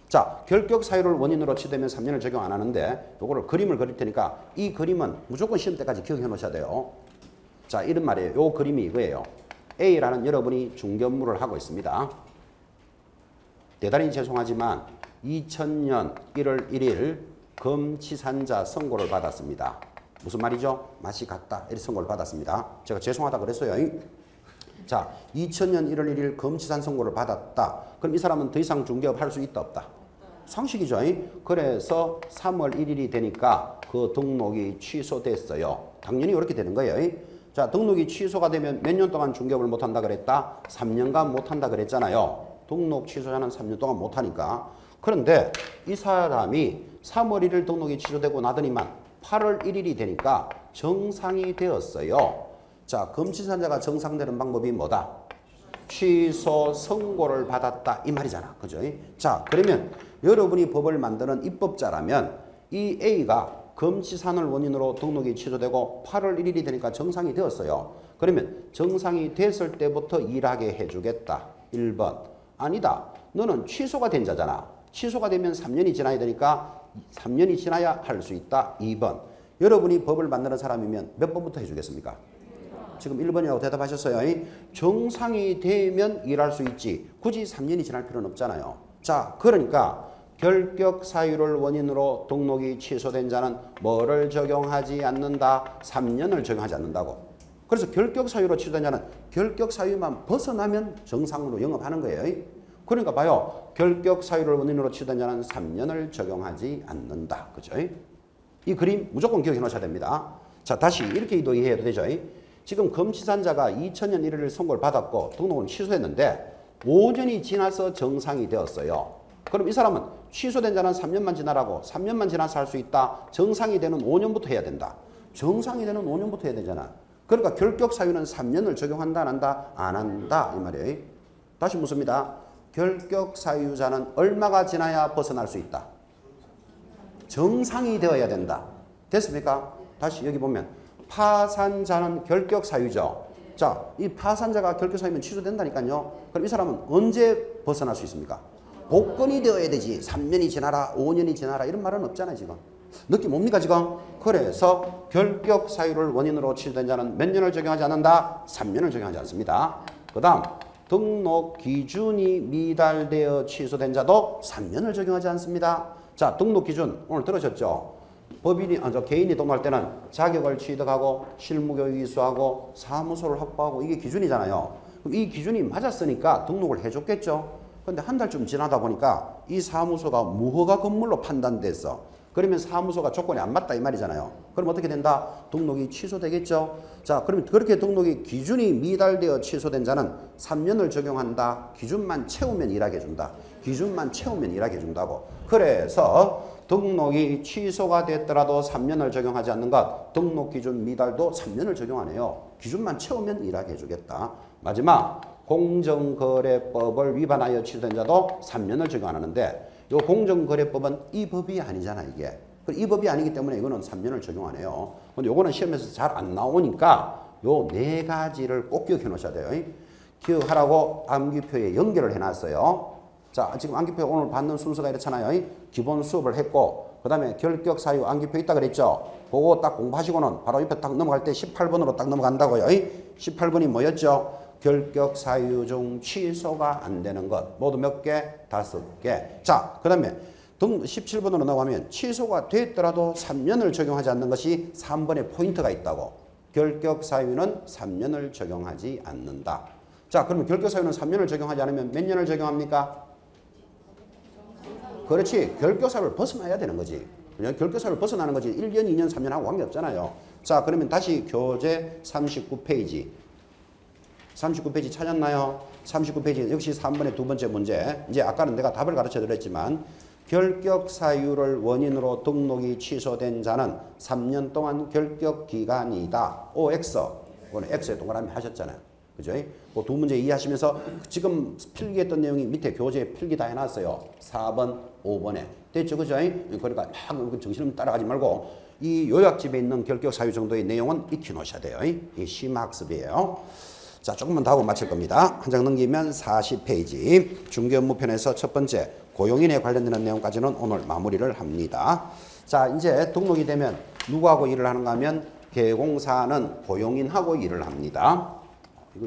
자, 결격 사유를 원인으로 취소되면 3년을 적용 안 하는데 요거를 그림을 그릴 테니까 이 그림은 무조건 시험 때까지 기억해 놓으셔야 돼요. 자, 이런 말이에요. 요 그림이 이거예요. A라는 여러분이 중견무를 하고 있습니다. 대단히 죄송하지만 2000년 1월 1일 검치산자 선고를 받았습니다. 무슨 말이죠? 맛이 같다. 이렇게 선고를 받았습니다. 제가 죄송하다 그랬어요. 자, 2000년 1월 1일 검치산 선고를 받았다. 그럼 이 사람은 더 이상 중개업 할 수 있다 없다? 상식이죠. 그래서 3월 1일이 되니까 그 등록이 취소됐어요. 당연히 이렇게 되는 거예요. 자, 등록이 취소가 되면 몇 년 동안 중개업을 못한다 그랬다? 3년간 못한다 그랬잖아요. 등록 취소자는 3년 동안 못하니까. 그런데 이 사람이 3월 1일 등록이 취소되고 나더니만 8월 1일이 되니까 정상이 되었어요. 자, 검치산자가 정상되는 방법이 뭐다? 취소 선고를 받았다 이 말이잖아. 그죠? 자, 그러면 여러분이 법을 만드는 입법자라면 이 A가 검치산을 원인으로 등록이 취소되고 8월 1일이 되니까 정상이 되었어요. 그러면 정상이 됐을 때부터 일하게 해주겠다. 1번. 아니다. 너는 취소가 된 자잖아. 취소가 되면 3년이 지나야 되니까 3년이 지나야 할 수 있다. 2번. 여러분이 법을 만드는 사람이면 몇 번부터 해주겠습니까? 지금 1번이라고 대답하셨어요. 정상이 되면 일할 수 있지. 굳이 3년이 지날 필요는 없잖아요. 자, 그러니까 결격 사유를 원인으로 등록이 취소된 자는 뭐를 적용하지 않는다? 3년을 적용하지 않는다고. 그래서 결격 사유로 취소된 자는 결격 사유만 벗어나면 정상으로 영업하는 거예요. 그러니까 봐요. 결격 사유를 원인으로 취소된 자는 3년을 적용하지 않는다. 그죠? 이 그림 무조건 기억해 놓으셔야 됩니다. 자, 다시 이렇게 이해해야 되죠. 지금 검치산자가 2000년 1일 선고를 받았고 등록은 취소했는데 5년이 지나서 정상이 되었어요. 그럼 이 사람은 취소된 자는 3년만 지나라고 3년만 지나서 할 수 있다. 정상이 되는 5년부터 해야 된다. 정상이 되는 5년부터 해야 되잖아. 그러니까 결격 사유는 3년을 적용한다 안 한다? 안 한다 이 말이에요. 다시 묻습니다. 결격 사유자는 얼마가 지나야 벗어날 수 있다? 정상이 되어야 된다. 됐습니까? 다시 여기 보면 파산자는 결격 사유죠. 자, 이 파산자가 결격사유면 취소된다니까요. 그럼 이 사람은 언제 벗어날 수 있습니까? 복권이 되어야 되지. 3년이 지나라, 5년이 지나라 이런 말은 없잖아요, 지금. 느낌 옵니까, 지금? 그래서 결격 사유를 원인으로 취소된 자는 몇 년을 적용하지 않는다? 3년을 적용하지 않습니다. 그 다음 등록 기준이 미달되어 취소된 자도 3년을 적용하지 않습니다. 자, 등록 기준 오늘 들으셨죠? 개인이 등록할 때는 자격을 취득하고 실무교육 이수하고 사무소를 확보하고 이게 기준이잖아요. 그럼 이 기준이 맞았으니까 등록을 해줬겠죠. 근데 한 달쯤 지나다 보니까 이 사무소가 무허가 건물로 판단됐어. 그러면 사무소가 조건이 안 맞다 이 말이잖아요. 그럼 어떻게 된다? 등록이 취소되겠죠. 자, 그러면 그렇게 등록이 기준이 미달되어 취소된 자는 3년을 적용한다. 기준만 채우면 일하게 해준다. 기준만 채우면 일하게 해준다고. 그래서 등록이 취소가 됐더라도 3년을 적용하지 않는 것, 등록 기준 미달도 3년을 적용 안 해요. 기준만 채우면 일하게 해주겠다. 마지막 공정거래법을 위반하여 취소된 자도 3년을 적용 안 하는데 이 공정거래법은 이 법이 아니잖아 이게. 이 법이 아니기 때문에 이거는 3년을 적용 안 해요. 근데 요거는 시험에서 잘 안 나오니까 요 네 가지를 꼭 기억해 놓으셔야 돼요. 기억하라고 암기표에 연결을 해놨어요. 자, 지금 암기표 오늘 받는 순서가 이렇잖아요. 기본 수업을 했고 그 다음에 결격 사유 암기표 있다 그랬죠. 그거 딱 공부하시고는 바로 옆에 딱 넘어갈 때 18번으로 딱 넘어간다고요. 18번이 뭐였죠? 결격 사유 중 취소가 안 되는 것 모두 몇 개? 5개. 자, 그 다음에 17번으로 넘어가면 취소가 됐더라도 3년을 적용하지 않는 것이 3번에 포인트가 있다고. 결격 사유는 3년을 적용하지 않는다. 자, 그러면 결격 사유는 3년을 적용하지 않으면 몇 년을 적용합니까? 그렇지. 결격 사유를 벗어나야 되는 거지. 그냥 결격 사유를 벗어나는 거지. 1년, 2년, 3년하고 관계없잖아요. 자, 그러면 다시 교재 39페이지. 39페이지 찾았나요? 39페이지 역시 3번의 두 번째 문제. 이제 아까는 내가 답을 가르쳐 드렸지만 결격 사유를 원인으로 등록이 취소된 자는 3년 동안 결격 기간이다. OX. 이거는 X에 동그라미 하셨잖아요. 그죠? 그 두 문제 이해하시면서 지금 필기했던 내용이 밑에 교재에 필기 다 해놨어요. 4번, 5번에. 됐죠? 그죠? 그러니까 막 정신을 따라가지 말고 이 요약집에 있는 결격 사유 정도의 내용은 익혀 놓으셔야 돼요. 이 심학습이에요. 자, 조금만 더 하고 마칠 겁니다. 한 장 넘기면 40페이지. 중개업무편에서 첫 번째 고용인에 관련되는 내용까지는 오늘 마무리를 합니다. 자, 이제 등록이 되면 누구하고 일을 하는가 하면 개공사는 고용인하고 일을 합니다. 이거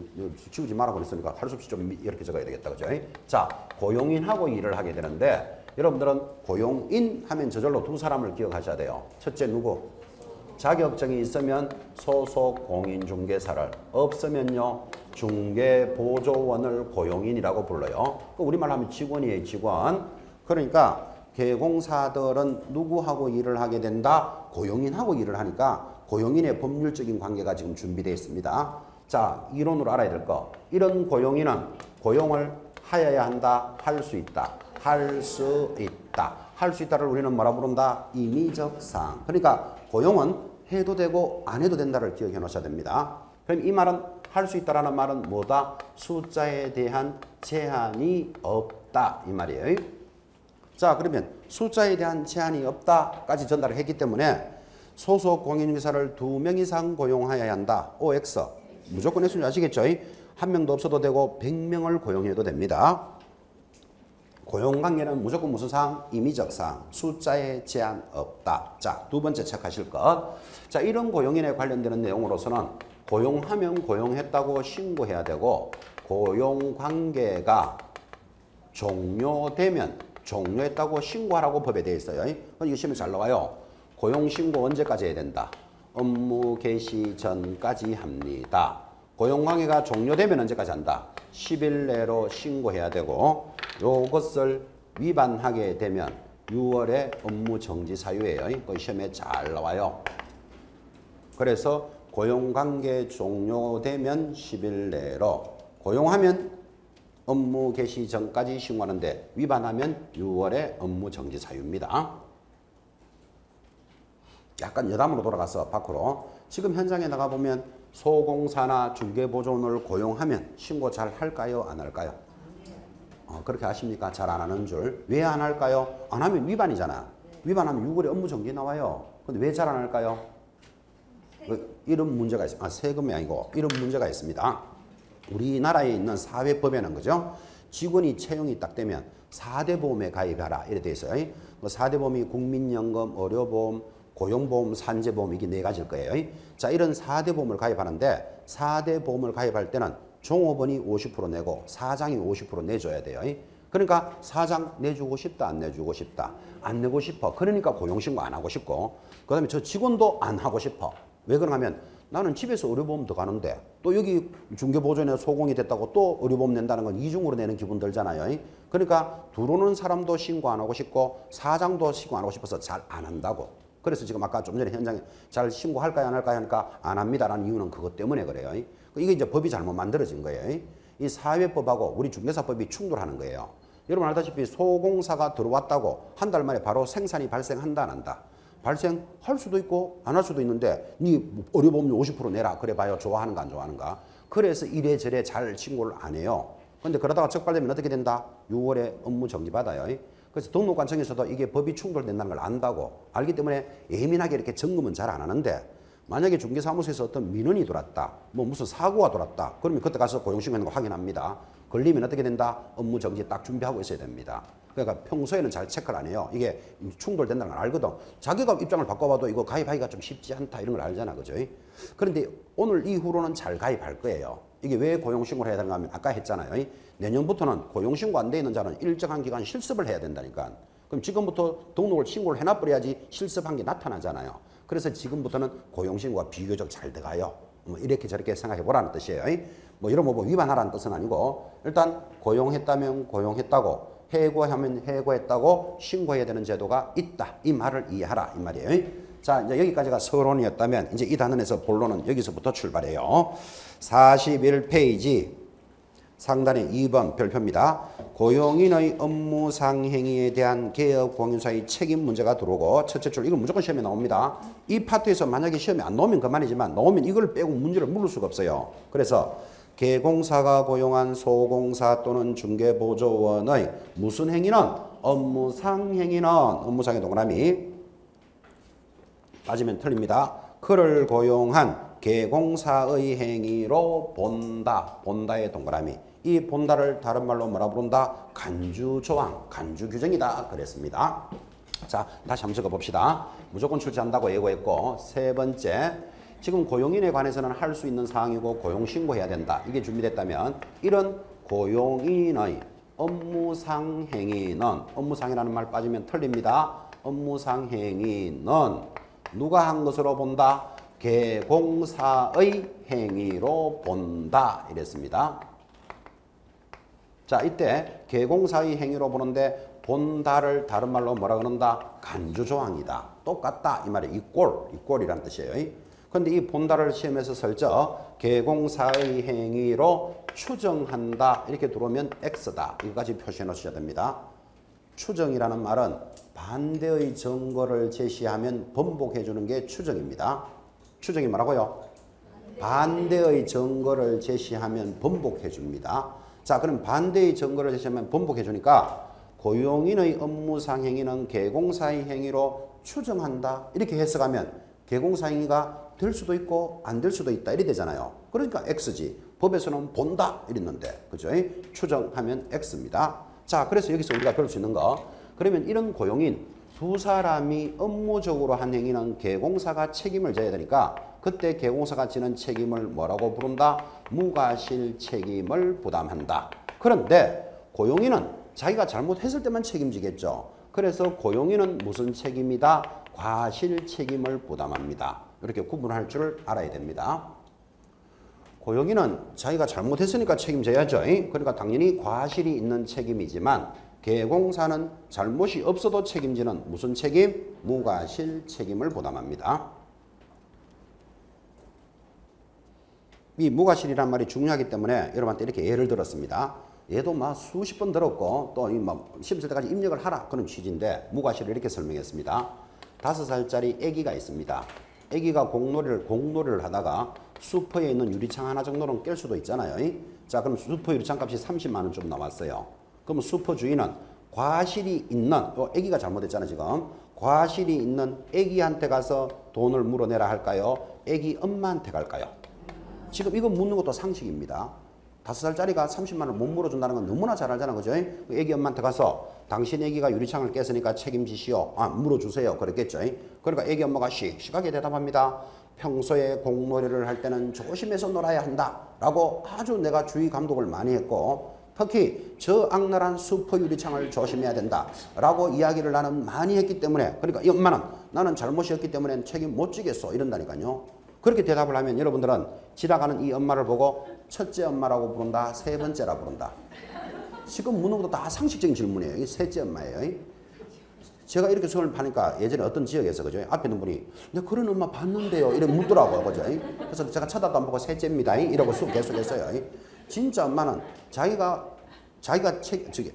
지우지 말라고 그랬으니까 할 수 없이 좀 이렇게 적어야 되겠다. 그죠? 자, 고용인하고 일을 하게 되는데 여러분들은 고용인 하면 저절로 두 사람을 기억하셔야 돼요. 첫째 누구? 자격증이 있으면 소속 공인중개사를, 없으면요 중개보조원을 고용인이라고 불러요. 우리말로 하면 직원이에요, 직원. 그러니까 개공사들은 누구하고 일을 하게 된다? 고용인하고 일을 하니까 고용인의 법률적인 관계가 지금 준비되어 있습니다. 자, 이론으로 알아야 될 거. 이런 고용인은 고용을 하여야 한다, 할 수 있다, 할 수 있다. 할 수 있다를 우리는 뭐라 부른다? 임의적 사항. 그러니까 고용은 해도 되고 안 해도 된다를 기억해 놓으셔야 됩니다. 그럼 이 말은 할 수 있다라는 말은 뭐다? 숫자에 대한 제한이 없다 이 말이에요. 자, 그러면 숫자에 대한 제한이 없다까지 전달을 했기 때문에 소속 공인중개사를 2명 이상 고용하여야 한다. OX. 무조건 했으면 아시겠죠? 한 명도 없어도 되고 100명을 고용해도 됩니다. 고용관계는 무조건 무슨 사항? 임의적 사항. 숫자에 제한 없다. 자, 두 번째 체크하실 것. 자, 이런 고용인에 관련되는 내용으로서는 고용하면 고용했다고 신고해야 되고 고용관계가 종료되면 종료했다고 신고하라고 법에 되어 있어요. 이거 시험에 잘 나와요. 고용신고 언제까지 해야 된다? 업무 개시 전까지 합니다. 고용관계가 종료되면 언제까지 한다? 10일 내로 신고해야 되고 이것을 위반하게 되면 6월에 업무 정지 사유예요. 그 시험에 잘 나와요. 그래서 고용관계 종료되면 10일 내로 고용하면 업무 개시 전까지 신고하는데 위반하면 6월에 업무 정지 사유입니다. 약간 여담으로 돌아가서 밖으로 지금 현장에 나가보면 소공사나 중개보조원을 고용하면 신고 잘 할까요? 안 할까요? 그렇게 아십니까? 잘 안 하는 줄. 왜 안 할까요? 안 하면 위반이잖아. 위반하면 6월에 업무 정지 나와요. 근데 왜 잘 안 할까요? 이런 문제가 있습니다. 세금이 아니고 이런 문제가 있습니다. 우리나라에 있는 사회법에는 그죠? 직원이 채용이 딱 되면 4대 보험에 가입하라 이래 돼 있어요. 4대 보험이 국민연금, 의료보험, 고용보험, 산재보험 이게 4가지일 거예요. 자, 이런 4대 보험을 가입하는데 4대 보험을 가입할 때는 종업원이 50% 내고 사장이 50% 내줘야 돼요. 그러니까 사장 내주고 싶다, 안 내주고 싶다. 안 내고 싶어. 그러니까 고용신고 안 하고 싶고, 그 다음에 저 직원도 안 하고 싶어. 왜 그러냐 하면 나는 집에서 의료보험 더 가는데 또 여기 중개보조인에 소공이 됐다고 또 의료보험 낸다는 건 이중으로 내는 기분 들잖아요. 그러니까 들어오는 사람도 신고 안 하고 싶고 사장도 신고 안 하고 싶어서 잘 안 한다고. 그래서 지금 아까 좀 전에 현장에 잘 신고할까요 안 할까요 하니까 안 합니다라는 이유는 그것 때문에 그래요. 이게 이제 법이 잘못 만들어진 거예요. 이 사회법하고 우리 중개사법이 충돌하는 거예요. 여러분 알다시피 소공사가 들어왔다고 한 달 만에 바로 생산이 발생한다 안 한다. 발생할 수도 있고 안 할 수도 있는데 네 의료보험료 50% 내라 그래 봐요. 좋아하는가 안 좋아하는가. 그래서 이래저래 잘 신고를 안 해요. 근데 그러다가 적발되면 어떻게 된다? 6월에 업무 정지 받아요. 그래서 등록관청에서도 이게 법이 충돌된다는 걸 안다고 알기 때문에 예민하게 이렇게 점검은 잘 안 하는데 만약에 중개사무소에서 어떤 민원이 들어왔다. 뭐 무슨 사고가 들어왔다. 그러면 그때 가서 고용신고하는 거 확인합니다. 걸리면 어떻게 된다? 업무 정지 딱 준비하고 있어야 됩니다. 그러니까 평소에는 잘 체크를 안 해요. 이게 충돌된다는 걸 알거든. 자기가 입장을 바꿔봐도 이거 가입하기가 좀 쉽지 않다 이런 걸 알잖아. 그죠? 그런데 오늘 이후로는 잘 가입할 거예요. 이게 왜 고용신고를 해야 되는가 하면 아까 했잖아요. 내년부터는 고용신고 안 돼 있는 자는 일정한 기간 실습을 해야 된다니까. 그럼 지금부터 등록을 신고를 해놔버려야지 실습한 게 나타나잖아요. 그래서 지금부터는 고용신고가 비교적 잘 돼가요. 뭐 이렇게 저렇게 생각해 보라는 뜻이에요. 뭐 이런 뭐 위반하라는 뜻은 아니고 일단 고용했다면 고용했다고 해고하면 해고했다고 신고해야 되는 제도가 있다. 이 말을 이해하라 이 말이에요. 자, 이제 여기까지가 서론이었다면 이제 이 단원에서 본론은 여기서부터 출발해요. 41페이지 상단에 2번 별표입니다. 고용인의 업무상 행위에 대한 개업 공인사의 책임 문제가 들어오고 첫째 줄 이건 무조건 시험에 나옵니다. 이 파트에서 만약에 시험에 안 나오면 그만이지만 나오면 이걸 빼고 문제를 물을 수가 없어요. 그래서 개공사가 고용한 소공사 또는 중개보조원의 무슨 행위는 업무상 행위는 업무상의 동그라미 빠지면 틀립니다. 그를 고용한 개공사의 행위로 본다. 본다의 동그라미. 이 본다를 다른 말로 뭐라 부른다? 간주조항, 간주규정이다. 그랬습니다. 자, 다시 한번 적어봅시다. 무조건 출제한다고 예고했고 세 번째, 지금 고용인에 관해서는 할 수 있는 사항이고 고용신고해야 된다. 이게 준비됐다면 이런 고용인의 업무상 행위는 업무상이라는 말 빠지면 틀립니다. 업무상 행위는 누가 한 것으로 본다? 개공사의 행위로 본다. 이랬습니다. 자, 이때 개공사의 행위로 보는데 본다를 다른 말로 뭐라 그런다? 간주조항이다. 똑같다. 이 말이 이꼴이라는 뜻이에요. 근데 이 본다를 시험에서 설정 개공사의 행위로 추정한다. 이렇게 들어오면 X다. 이거까지 표시해 놓으셔야 됩니다. 추정이라는 말은 반대의 증거를 제시하면 번복해 주는 게 추정입니다. 추정이 뭐라고요? 반대의 증거를 제시하면 번복해 줍니다. 자, 그럼 반대의 증거를 제시하면 번복해 주니까 고용인의 업무상 행위는 개공사의 행위로 추정한다. 이렇게 해석하면 개공사 행위가 될 수도 있고 안 될 수도 있다. 이래 되잖아요. 그러니까 X지. 법에서는 본다 이랬는데. 그죠? 추정하면 X입니다. 자, 그래서 여기서 우리가 배울 수 있는 거. 그러면 이런 고용인 두 사람이 업무적으로 한 행위는 개공사가 책임을 져야 되니까 그때 개공사가 지는 책임을 뭐라고 부른다? 무과실 책임을 부담한다. 그런데 고용인은 자기가 잘못했을 때만 책임지겠죠. 그래서 고용인은 무슨 책임이다? 과실 책임을 부담합니다. 이렇게 구분할 줄 알아야 됩니다. 고용인은 자기가 잘못했으니까 책임져야죠. 그러니까 당연히 과실이 있는 책임이지만 개공사는 잘못이 없어도 책임지는 무슨 책임? 무과실 책임을 부담합니다. 이 무과실이란 말이 중요하기 때문에 여러분한테 이렇게 예를 들었습니다. 얘도 막 수십 번 들었고 또 시험 칠 때까지 입력을 하라 그런 취지인데 무과실을 이렇게 설명했습니다. 5살짜리 아기가 있습니다. 아기가 공놀이를 하다가 슈퍼에 있는 유리창 하나 정도는 깰 수도 있잖아요. 자, 그럼 슈퍼 유리창 값이 30만 원 좀 나왔어요. 그러면 슈퍼 주인은 과실이 있는, 아기가 잘못했잖아요, 지금. 과실이 있는 애기한테 가서 돈을 물어내라 할까요? 애기 엄마한테 갈까요? 지금 이거 묻는 것도 상식입니다. 5살짜리가 30만 원을 못 물어준다는 건 너무나 잘 알잖아, 그죠? 애기 엄마한테 가서 당신 애기가 유리창을 깼으니까 책임지시오. 물어주세요. 그랬겠죠? 그러니까 애기 엄마가 씩씩하게 대답합니다. 평소에 공놀이를 할 때는 조심해서 놀아야 한다. 라고 아주 내가 주의 감독을 많이 했고, 특히 저 악랄한 슈퍼 유리창을 조심해야 된다. 라고 이야기를 나는 많이 했기 때문에, 그러니까 이 엄마는 나는 잘못이었기 때문에 책임 못 지겠어. 이런다니까요. 그렇게 대답을 하면 여러분들은 지나가는 이 엄마를 보고 첫째 엄마라고 부른다, 세 번째라 부른다. 지금 묻는 것도 다 상식적인 질문이에요. 이 셋째 엄마예요. 제가 이렇게 수업을 하니까 예전에 어떤 지역에서 그죠? 앞에 있는 분이 내가 그런 엄마 봤는데요. 이렇게 묻더라고요. 그죠? 그래서 제가 쳐다도 안 보고 셋째입니다. 이러고 수업 계속했어요. 진짜 엄마는 자기가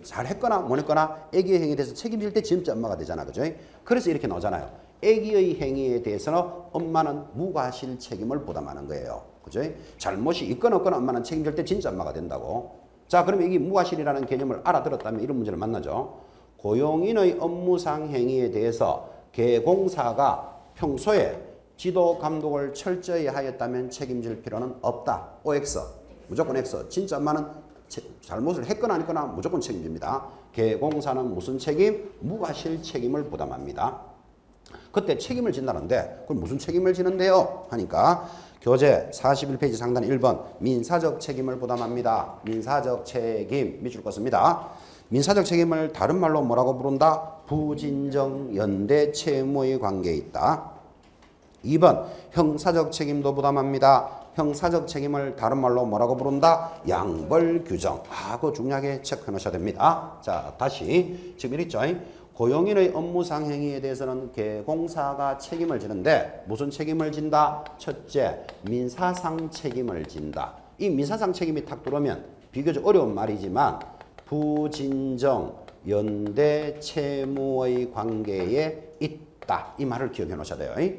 잘했거나 못했거나 애기의 행위에 대해서 책임질 때 진짜 엄마가 되잖아. 그죠? 그래서 이렇게 나오잖아요. 애기의 행위에 대해서는 엄마는 무과실 책임을 부담하는 거예요. 그죠? 잘못이 있거나 없거나 엄마는 책임질 때 진짜 엄마가 된다고. 자, 그러면 이게 무과실이라는 개념을 알아들었다면 이런 문제를 만나죠. 고용인의 업무상 행위에 대해서 개공사가 평소에 지도 감독을 철저히 하였다면 책임질 필요는 없다. OX. 무조건 X. 진짜 엄마는 잘못을 했거나 안 했거나 무조건 책임집니다. 개공사는 무슨 책임? 무과실 책임을 부담합니다. 그때 책임을 진다는데 그럼 무슨 책임을 지는데요? 하니까 교재 41페이지 상단 1번 민사적 책임을 부담합니다. 민사적 책임 밑줄 껐습니다. 민사적 책임을 다른 말로 뭐라고 부른다? 부진정 연대 채무의 관계에 있다. 2번 형사적 책임도 부담합니다. 형사적 책임을 다른 말로 뭐라고 부른다? 양벌 규정. 그거 중요하게 체크해 놓으셔야 됩니다. 자, 다시 지금 이랬죠? 고용인의 업무상 행위에 대해서는 개공사가 책임을 지는데 무슨 책임을 진다? 첫째, 민사상 책임을 진다. 이 민사상 책임이 탁 들어오면 비교적 어려운 말이지만 부진정 연대 채무의 관계에 있다. 이 말을 기억해 놓으셔야 돼요.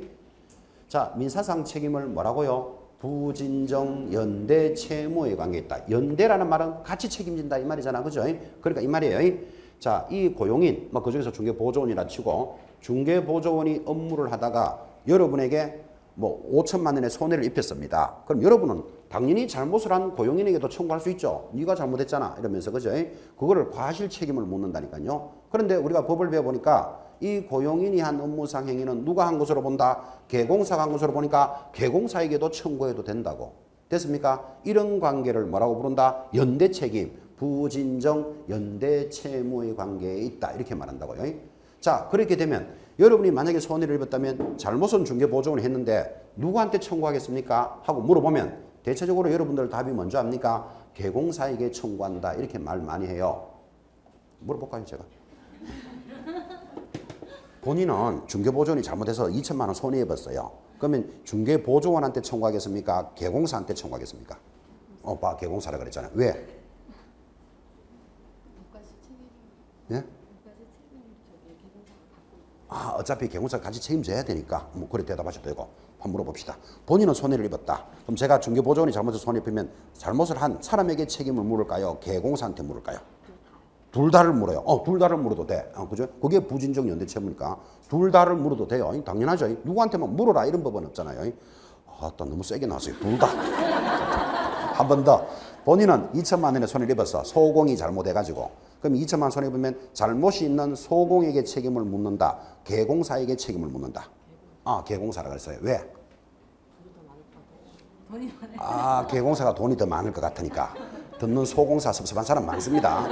자, 민사상 책임을 뭐라고요? 부진정 연대 채무의 관계에 있다. 연대라는 말은 같이 책임진다 이 말이잖아. 그죠? 그러니까 이 말이에요. 자, 이 고용인, 그중에서 중개보조원이라 치고 중개보조원이 업무를 하다가 여러분에게 5천만 원의 손해를 입혔습니다. 그럼 여러분은 당연히 잘못을 한 고용인에게도 청구할 수 있죠. 네가 잘못했잖아. 이러면서 그죠? 그거를 과실 책임을 묻는다니까요. 그런데 우리가 법을 배워보니까 이 고용인이 한 업무상 행위는 누가 한 것으로 본다? 개공사가 한 것으로 보니까 개공사에게도 청구해도 된다고. 됐습니까? 이런 관계를 뭐라고 부른다? 연대 책임. 부진정 연대 채무의 관계에 있다. 이렇게 말한다고요. 자, 그렇게 되면 여러분이 만약에 손해를 입었다면 잘못은 중개보조원이 했는데 누구한테 청구하겠습니까? 하고 물어보면 대체적으로 여러분들 답이 뭔지 압니까? 개공사에게 청구한다. 이렇게 말 많이 해요. 물어볼까요, 제가? 본인은 중개보조원이 잘못해서 2천만 원 손해 입었어요. 그러면 중개보조원한테 청구하겠습니까? 개공사한테 청구하겠습니까? 개공사라 그랬잖아요. 왜? 예? 어차피 개공사가 같이 책임져야 되니까 그래 대답하셔도 되고 한번 물어봅시다. 본인은 손해를 입었다. 그럼 제가 중개보조원이 잘못해서 손해 입으면 잘못을 한 사람에게 책임을 물을까요? 개공사한테 물을까요? 둘 다를 물어요. 둘 다를 물어도 돼. 그죠? 그게 부진정 연대 채무니까 둘 다를 물어도 돼요. 당연하죠. 누구한테만 물어라 이런 법은 없잖아요. 또 너무 세게 나왔어요. 둘 다. 한 번 더. 본인은 2천만 원의 손해를 입었어. 소공이 잘못해가지고. 그럼 2천만 원 손해보면 잘못이 있는 소공에게 책임을 묻는다. 개공사에게 책임을 묻는다. 개공사라고 했어요. 왜? 개공사가 돈이 더 많을 것 같으니까. 듣는 소공사 섭섭한 사람 많습니다.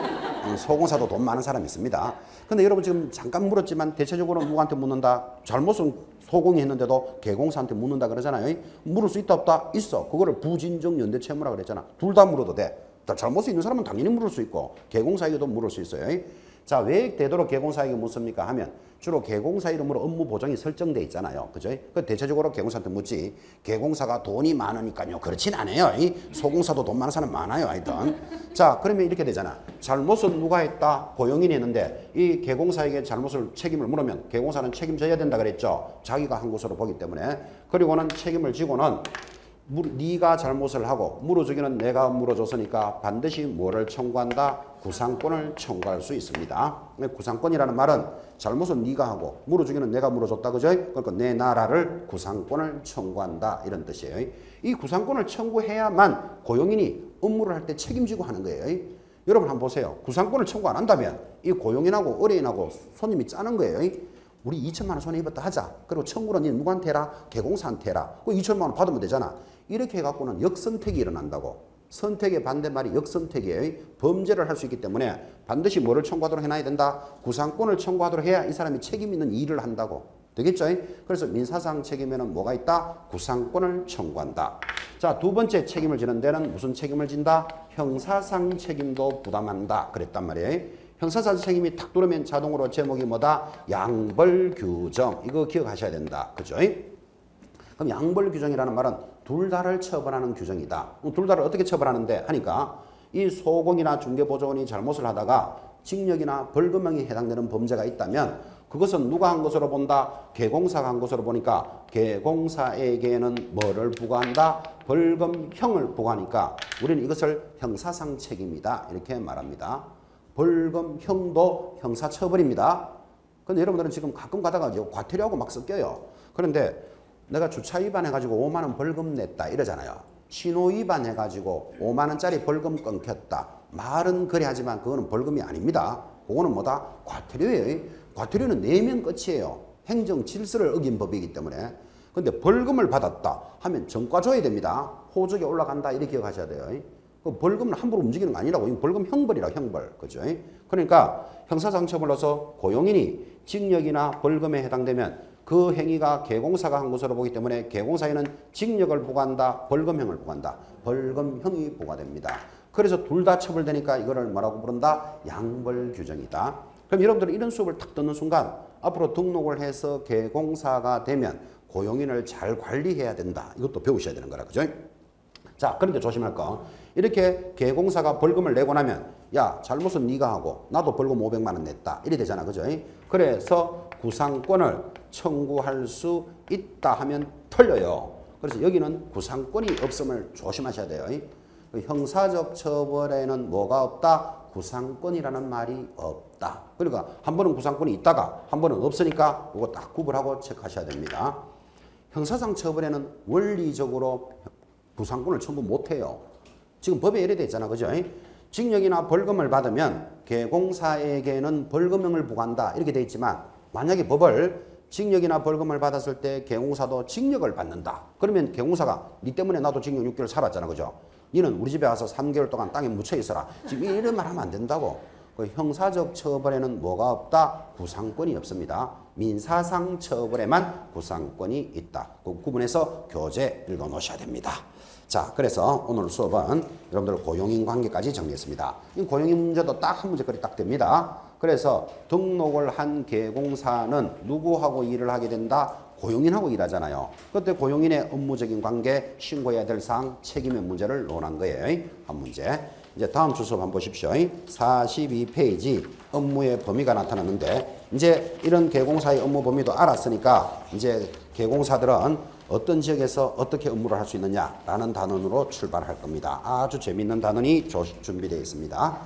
소공사도 돈 많은 사람 있습니다. 근데 여러분 지금 잠깐 물었지만 대체적으로 누구한테 묻는다? 잘못은 소공이 했는데도 개공사한테 묻는다 그러잖아요. 물을 수 있다 없다? 있어. 그거를 부진정 연대 채무라 그랬잖아. 둘 다 물어도 돼. 잘못이 있는 사람은 당연히 물을 수 있고 개공사에게도 물을 수 있어요. 자, 왜 되도록 개공사에게 묻습니까? 하면 주로 개공사 이름으로 업무 보정이 설정돼 있잖아요. 그죠? 그 대체적으로 개공사한테 묻지. 개공사가 돈이 많으니까요. 그렇진 않아요. 소공사도 돈 많은 사람 많아요. 하여튼. 자, 그러면 이렇게 되잖아. 잘못은 누가 했다? 고용인이 했는데 이 개공사에게 잘못을 책임을 물으면 개공사는 책임져야 된다 그랬죠. 자기가 한 것으로 보기 때문에. 그리고는 책임을 지고는 네가 잘못을 하고 물어주기는 내가 물어줬으니까 반드시 뭐를 청구한다? 구상권을 청구할 수 있습니다. 구상권이라는 말은 잘못은 네가 하고 물어주기는 내가 물어줬다. 그죠? 그러니까 내 나라를 구상권을 청구한다. 이런 뜻이에요. 이 구상권을 청구해야만 고용인이 업무를 할 때 책임지고 하는 거예요. 여러분 한번 보세요. 구상권을 청구 안 한다면 이 고용인하고 의뢰인하고 손님이 짜는 거예요. 우리 2천만 원 손해 입었다 하자. 그리고 청구는 니 누구한테 해라? 개공사한테 해라. 그 2천만 원 받으면 되잖아. 이렇게 해갖고는 역선택이 일어난다고. 선택의 반대말이 역선택이에요. 범죄를 할 수 있기 때문에 반드시 뭐를 청구하도록 해놔야 된다? 구상권을 청구하도록 해야 이 사람이 책임 있는 일을 한다고. 되겠죠? 그래서 민사상 책임에는 뭐가 있다? 구상권을 청구한다. 자, 두 번째 책임을 지는 데는 무슨 책임을 진다? 형사상 책임도 부담한다. 그랬단 말이에요. 형사상 책임이 탁 들어오면 자동으로 제목이 뭐다? 양벌규정. 이거 기억하셔야 된다. 그죠? 그럼 양벌규정이라는 말은 둘 다를 처벌하는 규정이다. 둘 다를 어떻게 처벌하는데 하니까 이 소공이나 중개보조원이 잘못을 하다가 징역이나 벌금형이 해당되는 범죄가 있다면 그것은 누가 한 것으로 본다? 개공사가 한 것으로 보니까 개공사에게는 뭐를 부과한다? 벌금형을 부과하니까 우리는 이것을 형사상 책임이다. 이렇게 말합니다. 벌금형도 형사처벌입니다. 근데 여러분들은 지금 가끔 가다가 과태료하고 막 섞여요. 그런데 내가 주차 위반해가지고 5만 원 벌금 냈다 이러잖아요. 신호 위반해가지고 5만 원짜리 벌금 끊겼다. 말은 그래 하지만 그거는 벌금이 아닙니다. 그거는 뭐다? 과태료예요. 과태료는 내면 끝이에요. 행정 질서를 어긴 법이기 때문에. 근데 벌금을 받았다 하면 전과 줘야 됩니다. 호적에 올라간다 이렇게 기억하셔야 돼요. 그 벌금은 함부로 움직이는 거 아니라고. 이건 벌금 형벌이라 형벌. 그죠? 그러니까 형사상 처벌로서 고용인이 징역이나 벌금에 해당되면 그 행위가 개공사가 한 것으로 보기 때문에 개공사에는 징역을 부과한다, 벌금형을 부과한다. 벌금형이 부과됩니다. 그래서 둘 다 처벌되니까 이거를 뭐라고 부른다? 양벌규정이다. 그럼 여러분들은 이런 수업을 탁 듣는 순간 앞으로 등록을 해서 개공사가 되면 고용인을 잘 관리해야 된다. 이것도 배우셔야 되는 거라. 그죠? 자, 그런데 조심할 거. 이렇게 개공사가 벌금을 내고 나면 야, 잘못은 네가 하고 나도 벌금 500만 원 냈다. 이래 되잖아. 그죠? 그래서 구상권을 청구할 수 있다 하면 틀려요. 그래서 여기는 구상권이 없음을 조심하셔야 돼요. 형사적 처벌에는 뭐가 없다? 구상권이라는 말이 없다. 그러니까 한 번은 구상권이 있다가 한 번은 없으니까 그거 딱 구분하고 체크하셔야 됩니다. 형사상 처벌에는 원리적으로 구상권을 청구 못해요. 지금 법에 이래 돼 있잖아. 그죠? 징역이나 벌금을 받으면 개공사에게는 벌금형을 부과한다. 이렇게 돼 있지만 만약에 법을 징역이나 벌금을 받았을 때 개공사도 징역을 받는다. 그러면 개공사가 니 때문에 나도 징역 6개월 살았잖아. 그죠? 니는 우리 집에 와서 3개월 동안 땅에 묻혀 있어라. 지금 이런 말 하면 안 된다고. 그 형사적 처벌에는 뭐가 없다? 구상권이 없습니다. 민사상 처벌에만 구상권이 있다. 그 구분해서 교재 읽어 놓으셔야 됩니다. 자, 그래서 오늘 수업은 여러분들 고용인 관계까지 정리했습니다. 이 고용인 문제도 딱 한 문제거리 딱 됩니다. 그래서 등록을 한 개공사는 누구하고 일을 하게 된다? 고용인하고 일하잖아요. 그때 고용인의 업무적인 관계, 신고해야 될 사항, 책임의 문제를 논한 거예요. 한 문제. 이제 다음 주 수업 한번 보십시오. 42페이지 업무의 범위가 나타났는데 이제 이런 개공사의 업무 범위도 알았으니까 이제 개공사들은 어떤 지역에서 어떻게 업무를 할 수 있느냐라는 단원으로 출발할 겁니다. 아주 재미있는 단원이 준비되어 있습니다.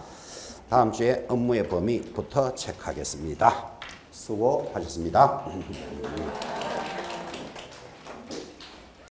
다음 주에 업무의 범위부터 체크하겠습니다. 수고하셨습니다.